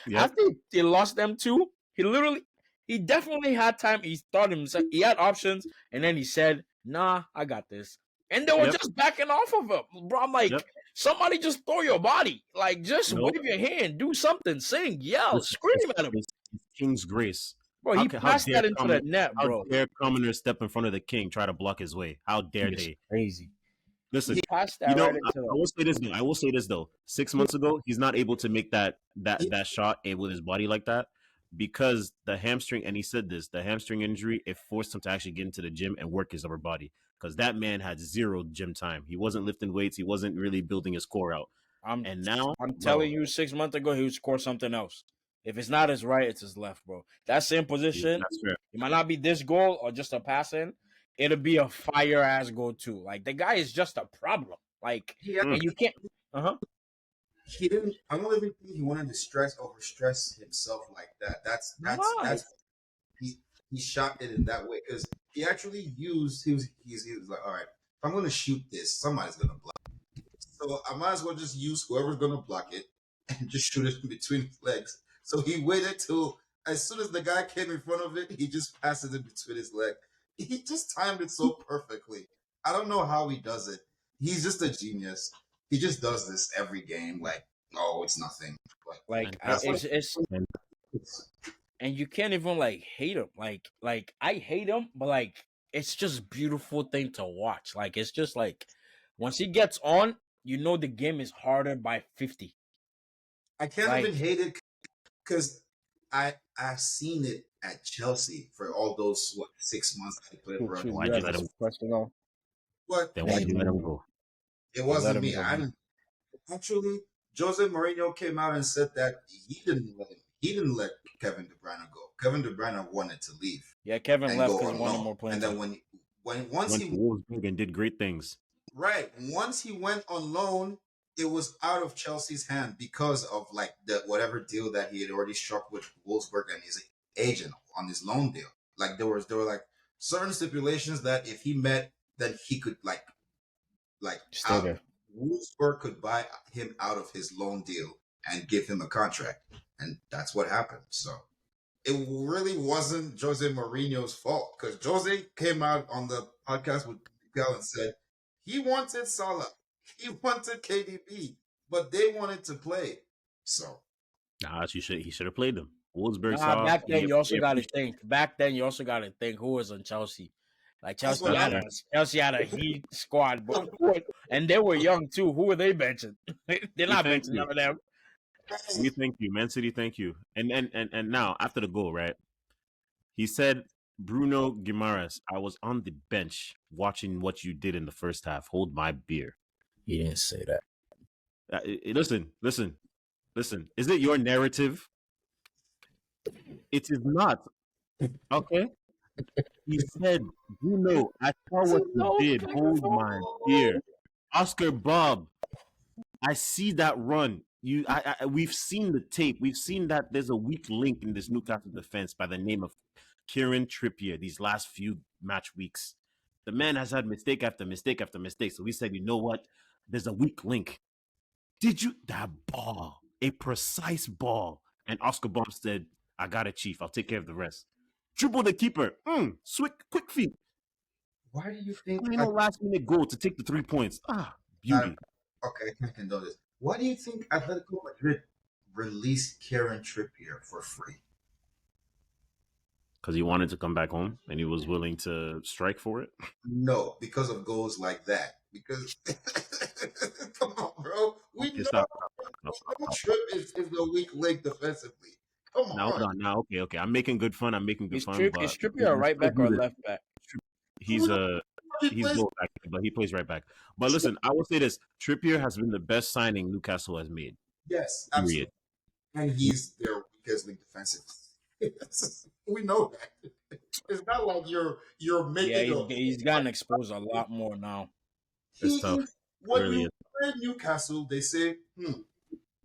Yep. After they lost them two, he definitely had time. He thought himself, he had options, and then he said, "Nah, I got this." And they were just backing off of him, bro. I'm like, somebody just throw your body, like just wave your hand, do something, sing, yell, scream at him. It's King's grace, bro. He passed that into the net, bro. How dare commoners step in front of the King, try to block his way? How dare they? Crazy. Listen, I will say this though. 6 months ago, he's not able to make that shot with his body like that because the hamstring. And he said this: the hamstring injury it forced him to actually get into the gym and work his upper body because that man had zero gym time. He wasn't lifting weights. He wasn't really building his core out. I'm telling you, 6 months ago he would score something else. If it's not his right, it's his left, bro. That same position, it might not be this goal or just a pass in. It'll be a fire ass goal too. Like the guy is just a problem. Like and you can't. He didn't. I don't even think he wanted to overstress himself like that. That's he shot it in that way because he actually used. He was like, all right, if I'm going to shoot this, somebody's going to block it. So I might as well just use whoever's going to block it and just shoot it in between his legs. So he waited till as soon as the guy came in front of it, he just passed it in between his legs. He just timed it so perfectly. I don't know how he does it. He's just a genius. He just does this every game. Like, oh, it's nothing. And you can't even like hate him. Like I hate him, but like it's just beautiful thing to watch. Like it's just like once he gets on, you know the game is harder by 50. I can't even hate it because I've seen it at Chelsea for all those 6 months that he played for us. Why'd you let him go? What? Then why'd you let him go? It wasn't me. Actually, Jose Mourinho came out and said that he didn't let Kevin De Bruyne go. Kevin De Bruyne wanted to leave. Yeah, Kevin left because he wanted more playing. And then once he Wolfsburg and did great things. Right. Once he went on loan, it was out of Chelsea's hand because of like the whatever deal that he had already struck with Wolfsburg and his agent on his loan deal. Like there were like certain stipulations that if he met, then he could Wolfsburg could buy him out of his loan deal and give him a contract, and that's what happened. So it really wasn't Jose Mourinho's fault because Jose came out on the podcast with Miguel and said he wanted Salah. He wanted KDB, but they wanted to play. So, he should have played them. Wolfsburg. Back then, you also got to think. Who was on Chelsea? Like Chelsea had a heat squad, and they were young too. Who were they benching? They're not benching none of them. Thank you, Man City. Thank you. And now after the goal, right? He said, Bruno Guimaraes, I was on the bench watching what you did in the first half. Hold my beer. He didn't say that. Listen. Listen, is it your narrative? It is not. Okay. He said, Bruno, I saw what you No, did. Hold my beer. Oscar Bob, I see that run. We've seen the tape. We've seen that there's a weak link in this Newcastle defense by the name of Kieran Trippier these last few match weeks. The man has had mistake after mistake after mistake. So we said, you know what? There's a weak link. Did you that ball? A precise ball. And Oscar Bob said, I got it, Chief. I'll take care of the rest. Triple the keeper. Quick feet. Why do you think? Last minute goal to take the 3 points. Beauty. Okay, I can know this. Why do you think Atletico Madrid released Kieran Trippier for free? Because he wanted to come back home and he was willing to strike for it. No, because of goals like that. Because come on, bro. We know Stop. Trip is the weak link defensively. Come on. Now, okay. I'm making good fun. Is Trippier a right back or a left back? He's both back, but he plays right back. But listen, I will say this: Trippier has been the best signing Newcastle has made. Yes, absolutely. And he's their weakest link defensive. We know that. It's not like you're making. Yeah, he's gotten exposed a lot more now. It's tough. When really you play Newcastle, they say,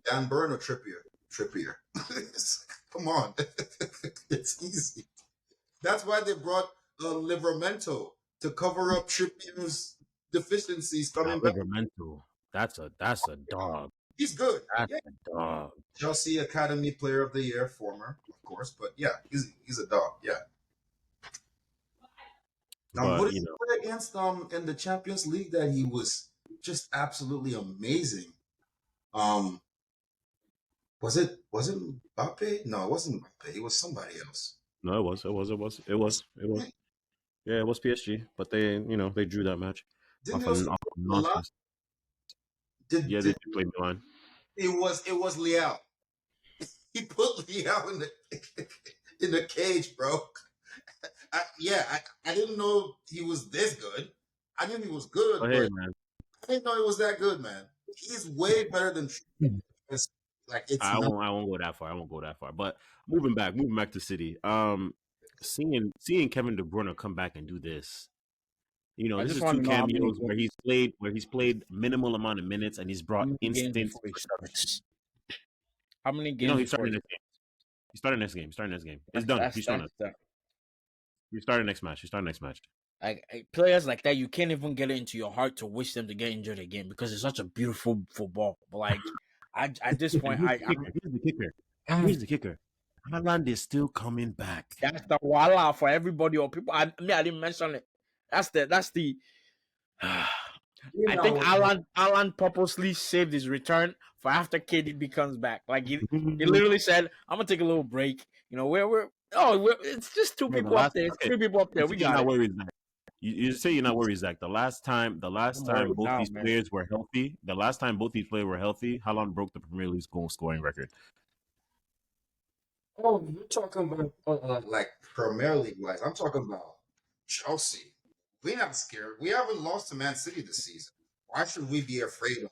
Dan Burn or Trippier. Come on. It's easy. That's why they brought Livramento to cover up Trippier's deficiencies coming back. Livramento. That's a dog. He's good. That's a dog. Chelsea Academy Player of the Year, former, of course, but yeah, he's a dog. Yeah. What did he play against in the Champions League that he was just absolutely amazing? Was it Mbappe? No, it wasn't Mbappe. It was somebody else. No, it was. Yeah, it was PSG, but they drew that match. They played Milan. It was Leao. He put Leao in the cage, bro. I didn't know he was this good. I knew he was good, but man. I didn't know he was that good, man. He's way better than I won't go that far. But moving back to City. Seeing Kevin De Bruyne come back and do this. This is 2 cameos where he's played minimal amount of minutes and he's brought instant. How many games? He's starting next game. He's starting next game. It's done. He's starting. You start next match. Like players like that, you can't even get it into your heart to wish them to get injured again because it's such a beautiful football. But like, at this point, here's the kicker. Haaland is still coming back. That's the voila for everybody or people. I didn't mention it. That's the. I think Haaland purposely saved his return for after KDB comes back. Like he literally said, "I'm gonna take a little break." It's just two people up there. It's 3 people up there. We got it. You say you're not worried, Zach. The last time both these players were healthy, Haaland broke the Premier League's goal scoring record. Oh, you're talking about like Premier League wise. I'm talking about Chelsea. We're not scared. We haven't lost to Man City this season. Why should we be afraid of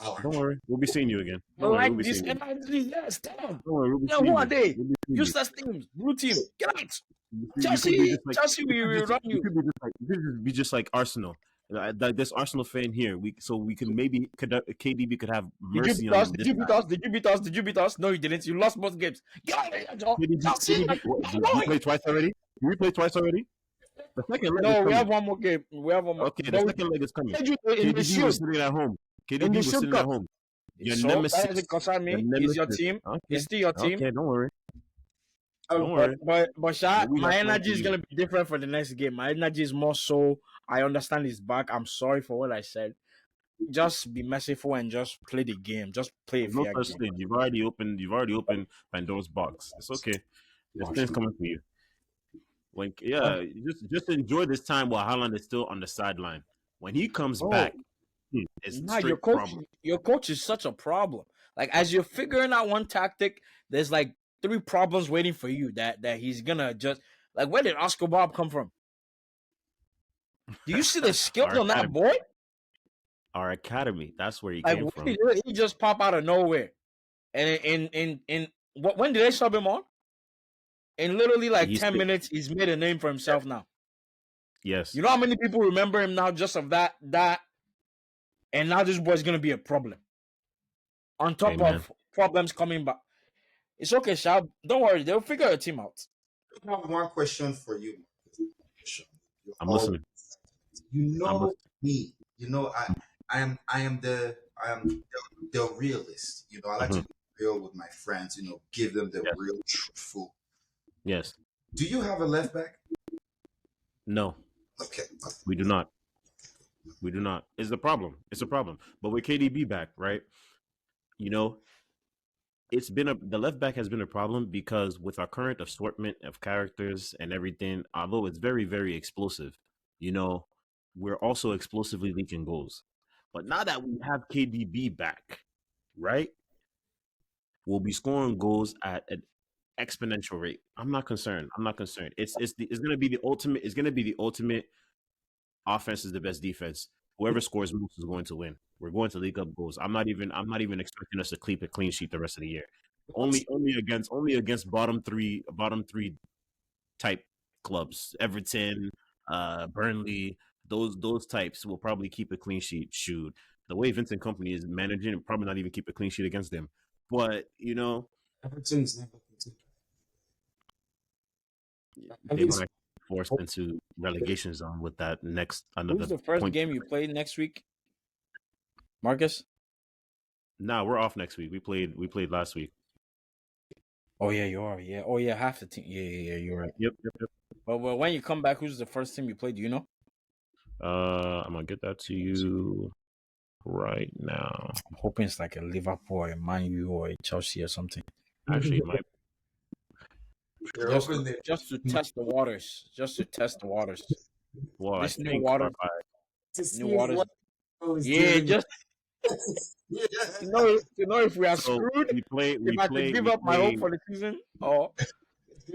Haaland? Don't worry, we'll be seeing you again. Yes, damn. Who are they? Useless teams, blue team. Get out. Chelsea, we run you. You could be just like Arsenal. Like this Arsenal fan here, KDB could have mercy on us. Did you beat us? No, you didn't. You lost both games. Get out of here, Chelsea. Did you play twice already? The second leg. No, we have one more game. Okay, the second leg is coming. KDB was sitting at home. Your nemesis. That doesn't concern me. It's your team. Okay. It's still your team. Okay, don't worry. But Sha, my energy is gonna be different for the next game. My energy is more so I understand his back. I'm sorry for what I said. Just be merciful and just play the game. Just play a fair game. You've already opened Pandora's box. It's okay. This thing's coming for you. Just enjoy this time while Haaland is still on the sideline. When he comes back, it's your coach is such a problem. Like as you're figuring out one tactic, there's like 3 problems waiting for you that he's gonna just like. Where did Oscar Bob come from? Do you see the skills on that boy? Our academy. That's where he came from. He just pop out of nowhere. And when did they sub him on? In literally like 10 He's minutes, he's made a name for himself now. yes. You know how many people remember him now just of that, and now this boy's gonna be a problem. On top Amen. of problems coming back. It's okay, Shab. Don't worry, they'll figure a team out. I have one question for you. You're I'm all- listening. You I'm know listening. me. You know I am the realist. You know, I like to Mhm. be real with my friends. You know, give them the Yes. real truthful. Yes. Do you have a left back? No, Okay. we do not. We do not. It's the problem. It's a problem. But with KDB back, right? You know, the left back has been a problem because with our current assortment of characters and everything, although it's very, very explosive, you know, we're also explosively leaking goals. But now that we have KDB back, right? We'll be scoring goals at an exponential rate. I'm not concerned. I'm not concerned. It's gonna be the ultimate. It's gonna be the ultimate. Offense is the best defense. Whoever scores most is going to win. We're going to league up goals. I'm not even expecting us to keep a clean sheet the rest of the year. Only against bottom three type clubs. Everton, Burnley, those types will probably keep a clean sheet. Shoot. The way Vincent Company is managing, probably not even keep a clean sheet against them. But Everton's not looking too at they least might be forced into relegation zone with that next another Who's the first point. game you play next week? Marcus? Nah, we're off next week. We played last week. Oh yeah, you are. Yeah. Oh yeah, half the team. Yeah, you're right. Yep. But when you come back, who's the first team you play? Do you know? I'm gonna get that to you right now. I'm hoping it's like a Liverpool or a Man U or a Chelsea or something. Actually, it might. They're Just, hoping that just to test the waters. Just to test the waters. Well, I This new think water. to New see waters. what is Yeah, giving. just Yeah. to know if we are so. screwed. If I could give up my hope for the season, or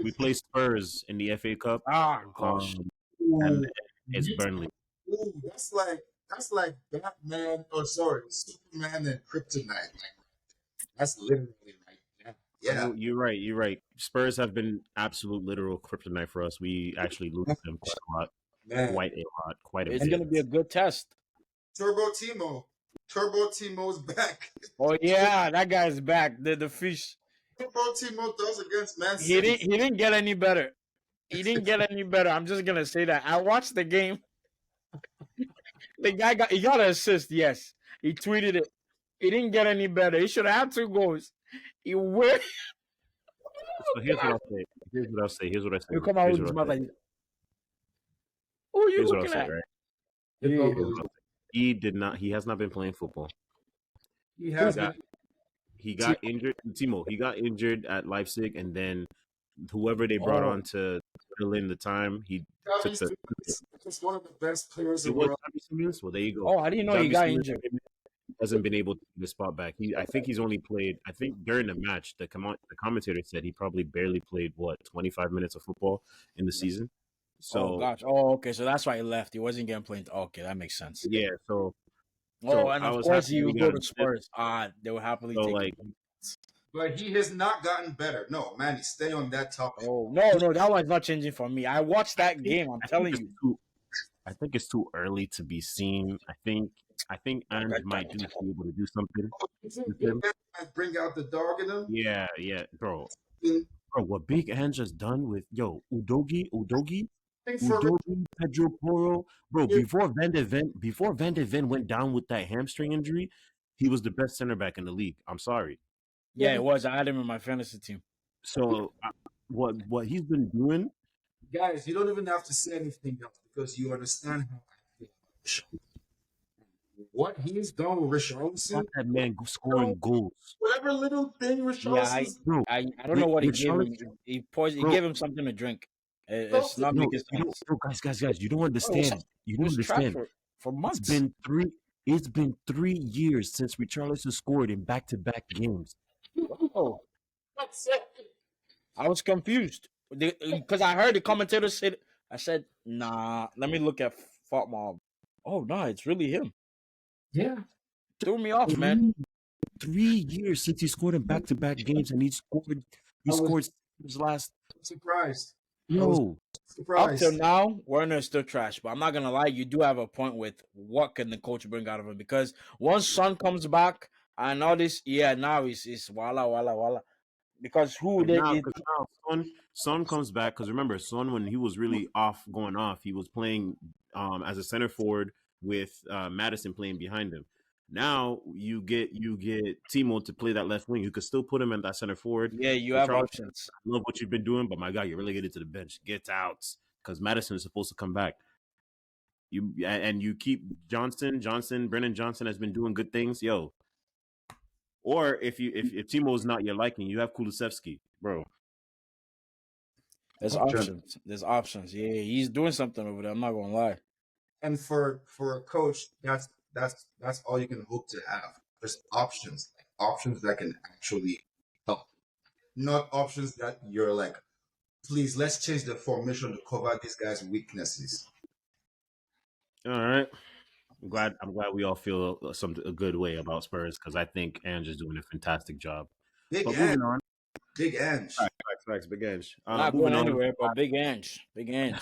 we play Spurs in the FA Cup, gosh, and Ooh, it's you- Burnley. ooh, that's like Batman. Oh, sorry, Superman and Kryptonite. Like that's literally like that. Yeah. You're right. You're right. Spurs have been absolute literal kryptonite for us. We actually lose them quite a lot, Man. quite a it's bit. gonna be a good test. Turbo Timo's back. Oh yeah, that guy's back. The fish. Turbo Timo does against Man He City. didn't get any better. He didn't get any better. I'm just gonna say that. I watched the game. The guy got an assist. Yes, he tweeted it. He didn't get any better. He should have had 2 goals. He went. So here's what I'll say. Here's what I say. You come out with his mouth like, who are you Here's what I'll looking say. at? Right. It's Yeah. unbelievable. He has not been playing football. He has got- been. He got injured. Timo. He got injured at Leipzig, and then whoever they brought on to fill in the time, he took the. He's one of the best players It in the was world. Xavi Simons. Well, there you go. Oh, I didn't know he Xavi got Simons injured. hasn't been able to get the spot back. I think he's only played. I think during the match, the commentator said he probably barely played 25 minutes of football in the season. So Oh gosh. Oh, okay. So that's why he left. He wasn't getting played. Okay, that makes sense. yeah, so Oh, and I of was course happy he we would got go to him. Spurs. They will happily So take like, him. But he has not gotten better. No, man, he stay on that top. Oh no, that one's not changing for me. I watched that game. I'm telling you. I think it's too early to be seen. I think Ange might be able to do something. Bring out the dog in him. Yeah, bro. Bro, what Big Ange has done with Udogi, Pedro Porro, bro. Before Van de Ven went down with that hamstring injury, he was the best center back in the league. I'm sorry. Yeah, it was. I had him in my fantasy team. So what he's been doing, guys, you don't even have to say anything else because you understand how I feel. What he's done with Richarlison, that man scoring goals. Whatever little thing Richarlison, I don't know what he gave him. He gave him something to drink. It's not making sense. Guys, you don't understand. You don't understand. For months. It's been 3 years since Richarlison scored in back-to-back games. Oh, I was confused because I heard the commentator said. I said, "Nah, let me look at Fault Mob." Oh no, it's really him. Yeah, Threw me off, man. 3 years since he scored in back-to-back games, and he I was scored his last. surprised. I was Yo, Up till surprised. now, Werner is still trash. But I'm not gonna lie, you do have a point with what can the coach bring out of him, because once Son comes back and all this, yeah, now it's wala wala wala. Because who Because they now, it, because now Son comes back. Because remember, Son, when he was really going off, he was playing as a center forward with Madison playing behind him. Now you get Timo to play that left wing. You could still put him in that center forward. yeah, you So have Charles, options. I love what you've been doing, but my God, you're relegated to the bench. Get out, because Madison is supposed to come back. You keep Brennan Johnson has been doing good things, yo. Or if Timo is not your liking, you have Kulusevski, bro. There's Option. options. There's options. Yeah, he's doing something over there. I'm not gonna lie. And for a coach, that's all you can hope to have. Just options, like options that can actually help. Not options that you're like, please let's change the formation to cover this guy's weaknesses. All right. I'm glad we all feel a good way about Spurs, because I think Ange is doing a fantastic job. Big But Ange, moving on. Big Ange. Facts, big Ange. Not Moving going on. anywhere, but big Ange. Big Ange.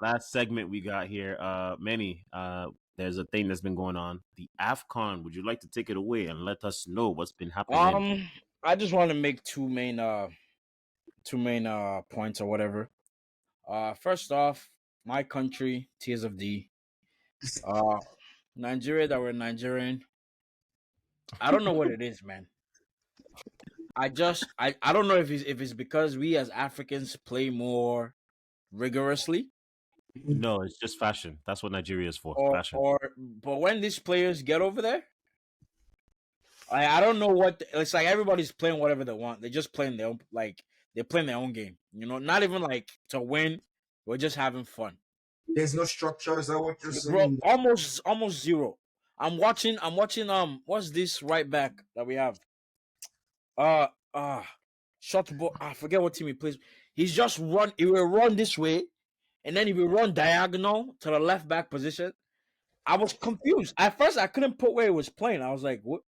Last segment we got here. Manny, there's a thing that's been going on. The AFCON. Would you like to take it away and let us know what's been happening? I just want to make two main points or whatever. First off, my country, Tears of D. Nigeria that were Nigerian. I don't know what it is, man. I don't know if it's because we as Africans play more rigorously, No, it's just fashion. That's what Nigeria is for. Fashion. or but when these players get over there, I don't know what it's like. Everybody's playing whatever they want. They're just playing their own, like they're playing their own game. You know, not even like to win. We're just having fun. There's no structure. Is that what you're Bro, saying? almost zero. I'm watching what's this right back that we have? Uh uh short ball. I forget what team he plays. He's just run, he will run this way, and then he will run diagonal to the left back position. I was confused. At first I couldn't put where he was playing. I was like, what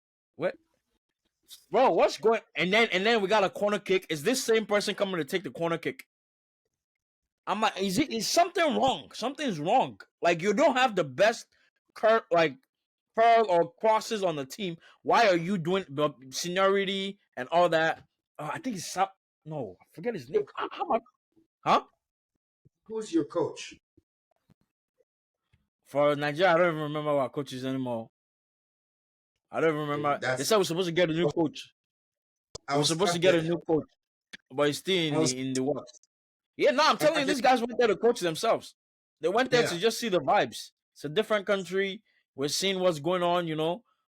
bro, what's going, and then we got a corner kick. Is this same person coming to take the corner kick? I'm like, is something wrong? Something's wrong. Like you don't have the best like pearl or crosses on the team. Why are you doing the seniority and all that? I think it's no, I forget his name. How much? Huh? Who's your coach? For Nigeria, I don't even remember our coaches anymore. I don't even remember. They That's said we're supposed to get a new coach. I We're was supposed to stuck get a there. new coach, but he's still I in was the what? Yeah, no, I'm telling I you, just these guys went there to coach themselves. They went there yeah. to just see the vibes. It's a different country. We're seeing what's going on,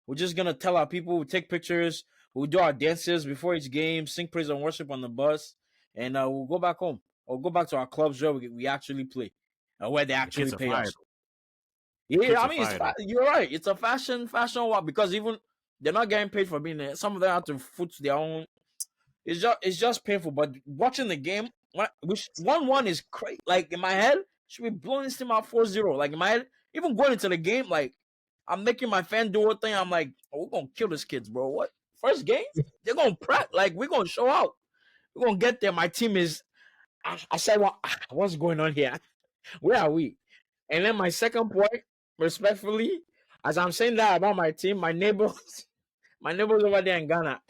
We're just gonna tell our people, we take pictures, we'll do our dances before each game, sing praise and worship on the bus, and we'll go back home or go back to our clubs where we actually play, where they The actually kits are pay fire. us. The Yeah, kits I are mean, fire though. you're right. It's a fashion walk, because even they're not getting paid for being there. Some of them have to foot their own. It's just painful. But watching the game, which 1-1 is crazy. Like in my head, should be blowing this team out 4-0. Like in my head, even going into the game, like I'm making my fan do a thing. I'm like, oh, we're gonna kill these kids, bro. What first game? They're gonna prep. Like we're gonna show out. We're gonna get there. My team is. I said, what's going on here? Where are we? And then my second point, respectfully, as I'm saying that about my team, my neighbors, my neighbors over there in Ghana.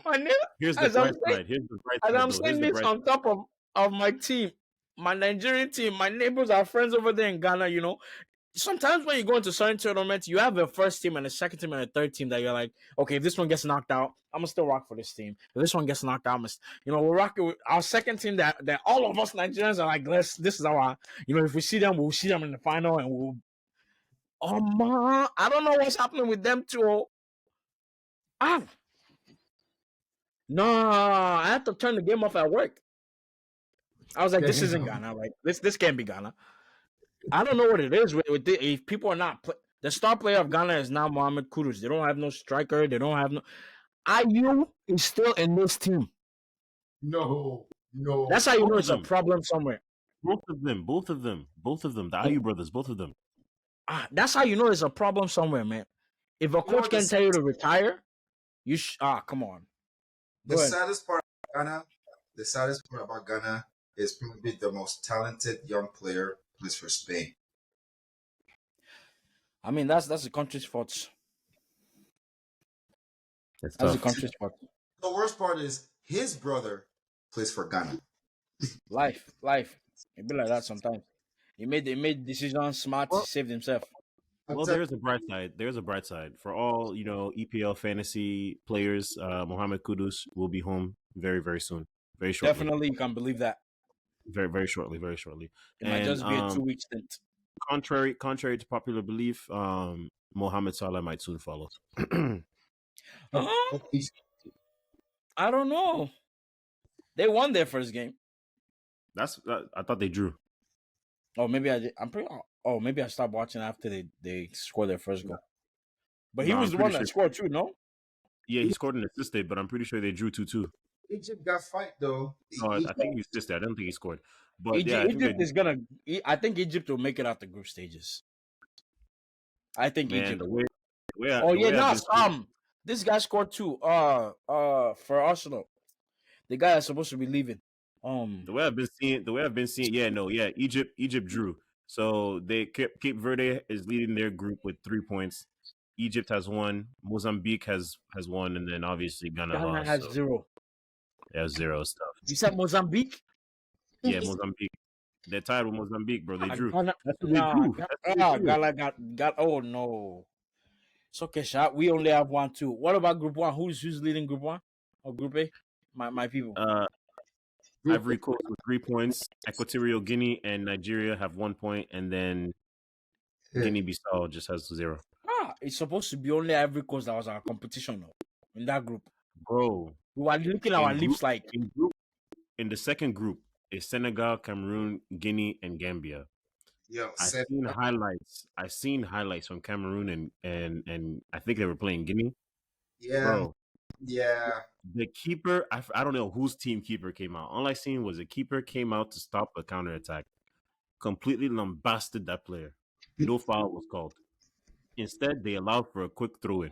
My neighbor, Here's the as I'm bright saying, side. Here's the bright as side I'm though. Here's saying the this bright. on top of my team, my Nigerian team, my neighbors are friends over there in Ghana. Sometimes when you go into certain tournaments, you have a first team and a second team and a third team that you're like, okay, if this one gets knocked out, I'm gonna still rock for this team. If this one gets knocked out, we'll rock it with our second team that all of us Nigerians are like, this is our, if we see them, we'll see them in the final and we'll. Oh man, I don't know what's happening with them too. Ah, no, I had to turn the game off at work. I was like, this isn't Ghana. Like this can't be Ghana. I don't know what it is if people are not the star player of Ghana is now Mohamed Kudus. They don't have no striker. They don't have no. IU is still in this team. No, No. That's how you Both know of it's a them. problem somewhere. Both of them. Both of them. Both of them. The Ayu brothers. Both of them. That's how you know there's a problem somewhere, man. If a You know coach what the can tell you to retire, come on. the Go ahead. saddest part about Ghana? The saddest part about Ghana is probably the most talented young player plays for Spain. I mean, that's the country's fault. It's That's the tough. country's fault. The worst part is his brother plays for Ghana. Life. It be like that sometimes. He made decisions smart, Well, saved himself. I'm well, telling there's a bright side. There's a bright side for all EPL fantasy players. Mohamed Kudus will be home very, very soon, very shortly, Definitely, you can believe that. very, very shortly, very shortly. It might And just be a 2-week stint. contrary to popular belief, Mohamed Salah might soon follow. you. I don't know. They won their first game. I thought they drew. Oh, maybe I did. I'm pretty. Oh, maybe I stopped watching after they scored their first goal. But he No, was I'm the pretty one that sure. scored too. No. Yeah, he scored an assist, but I'm pretty sure they drew 2-2. Egypt got fight though. No, I think he assisted. I don't think he scored. But yeah, Egypt, I think Egypt is gonna. I think Egypt will make it out the group stages. I think man, Egypt. the Yeah, way I've no. been seeing, This guy scored too. For Arsenal, the guy that's supposed to be leaving. the way I've been seeing, Egypt drew. So Cape Verde is leading their group with 3 points. Egypt has won. Mozambique has won, and then obviously Ghana Ghana lost. has So 0. they have 0 stuff. You said Mozambique? Yeah, Mozambique. They're tied with Mozambique, bro. They drew. Ghana, That's what they nah, drew. That's what they drew. Ghana got. Oh no. It's okay, shot. We only have 1, 2. What about Group 1? Who's leading Group 1 or Group A? My people. Ivory Coast with 3 points. Equatorial Guinea and Nigeria have 1 point, and then Guinea-Bissau just has 0. It's supposed to be only Ivory Coast that was our competition though, in that group. Bro, We were looking at our lips like in the second group is Senegal, Cameroon, Guinea, and Gambia. Yo, I've seen highlights from Cameroon and I think they were playing Guinea. yeah, Bro, yeah. the keeper, I don't know whose team keeper came out. All I seen was a keeper came out to stop a counterattack. Completely lambasted that player. No foul was called. Instead, they allowed for a quick throw-in.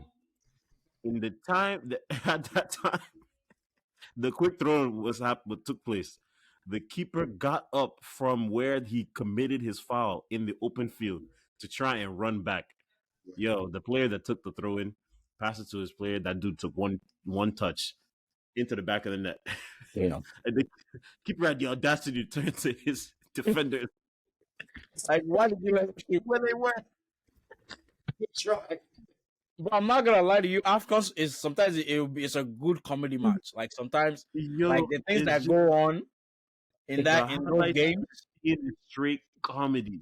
In the time at that time, the quick throw-in what took place. The keeper got up from where he committed his foul in the open field to try and run back. Yo, the player that took the throw-in passed it to his player. That dude took one touch into the back of the net. yeah. And the keeper had the audacity to turn to his defender. Like, why did you let Where they were. But I'm not gonna lie to you. AFCON is sometimes it's a good comedy match. Like sometimes, Yo, like the things that just, go on in those highlights games. in straight comedy.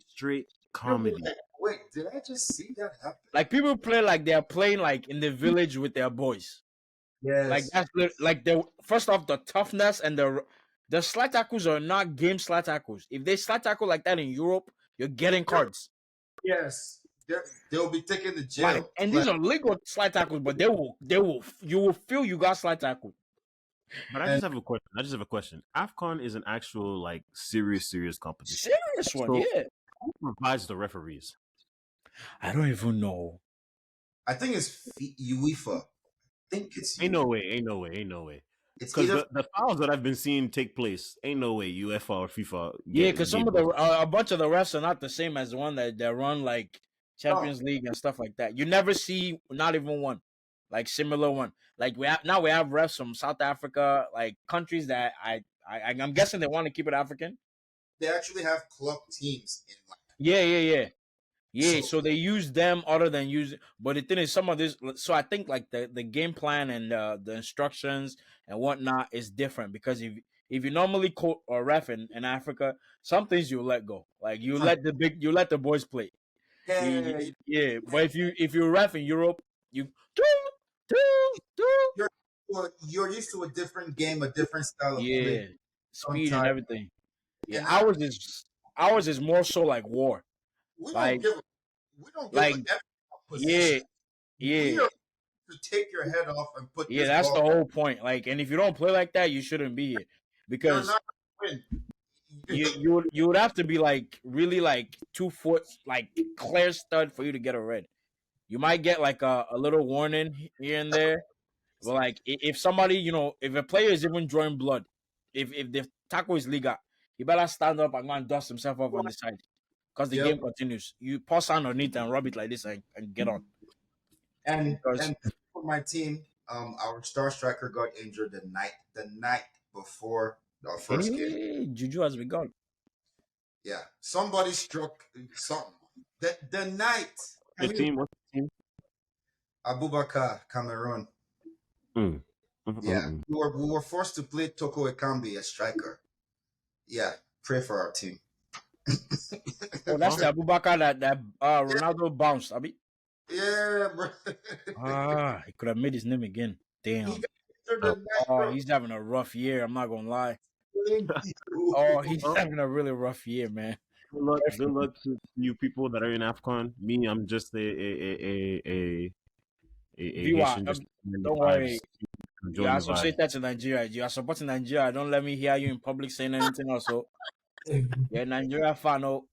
Wait, did I just see that happen? Like people play like they're playing like in the village with their boys. Yes. Like that's like the first off the toughness and the slide tackles are not game slide tackles. If they slide tackle like that in Europe, you're getting cards. Yes. They'll be taken to jail. Like, and these are legal slide tackles, but you will feel you got slide tackled. But I just have a question. AFCON is an actual like serious competition. Serious one, So, yeah. who provides the referees? I don't even know. I think it's UEFA. I think it's Ain't no way. It's Because either the fouls that I've been seeing take place, ain't no way UEFA or FIFA. Yeah, because some of a bunch of the refs are not the same as the one that run like Champions League and stuff like that. You never see not even one like similar one. Like we have refs from South Africa, like countries that I'm guessing they want to keep it African. they actually have club teams in like Yeah. So they use them other than but the thing is, some of this. So I think like the game plan and the instructions and whatnot is different because if you normally quote or ref in Africa, some things you let go. Like you let the boys play. Yeah. But if you ref in Europe, you you're used to a different game, a different style of play. speed and everything. Yeah, And ours is more so like war. we Like we don't give like a position. We yeah. are to take your head off and put Yeah, this that's ball. the whole point. Like, and if you don't play like that, you shouldn't be here. You're because not win. you would have to be like really like 2 foot like clear stud for you to get a red. You might get like a little warning here and there, but like if somebody if a player is even drawing blood, if the tackle is legal, he better stand up and go and dust himself off on the side because the Yep. game continues. You pause underneath and rub it like this and get on because And for my team, our star striker got injured the night before our first game. hey, Juju has begun. Yeah, somebody struck something. The night. Your Can you? team? What's the team? Abubakar, Cameroon. Mm. Mm, Yeah, mm, mm. we were forced to play Toko Ekambi as striker. Yeah, pray for our team. Oh, that's the Abubakar that Ronaldo bounced. I mean, Yeah, bro. he could have made his name again. He Damn. got injured Oh, the night, Oh, bro. he's having a rough year. I'm not gonna lie. Plenty. Oh, he's well, having a really rough year, man. good luck. Good luck to you people that are in AFCON. Me, I'm just a Viewer, Haitian, just in the don't vibes, worry. enjoying You're the vibe. associated to Nigeria. You are supporting Nigeria. Don't let me hear you in public saying anything else. So, you're a Nigeria fan. Oh,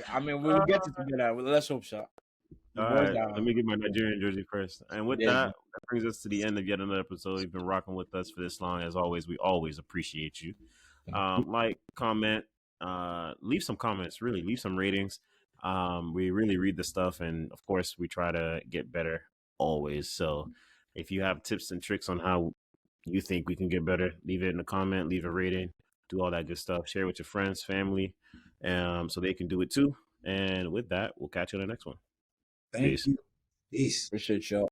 I mean, we will get it together. Let's hope, sir. The All boys right, let are. me get my Nigerian jersey first. And with There you go. that brings us to the end of yet another episode. You've been rocking with us for this long. As always, we always appreciate you. Like, comment, leave some comments. Really, leave some ratings. We really read the stuff, and of course, we try to get better always. So, if you have tips and tricks on how you think we can get better, leave it in the comment. Leave a rating. Do all that good stuff. Share with your friends, family, so they can do it too. And with that, we'll catch you on the next one. Thank Peace. you. Peace. Appreciate y'all.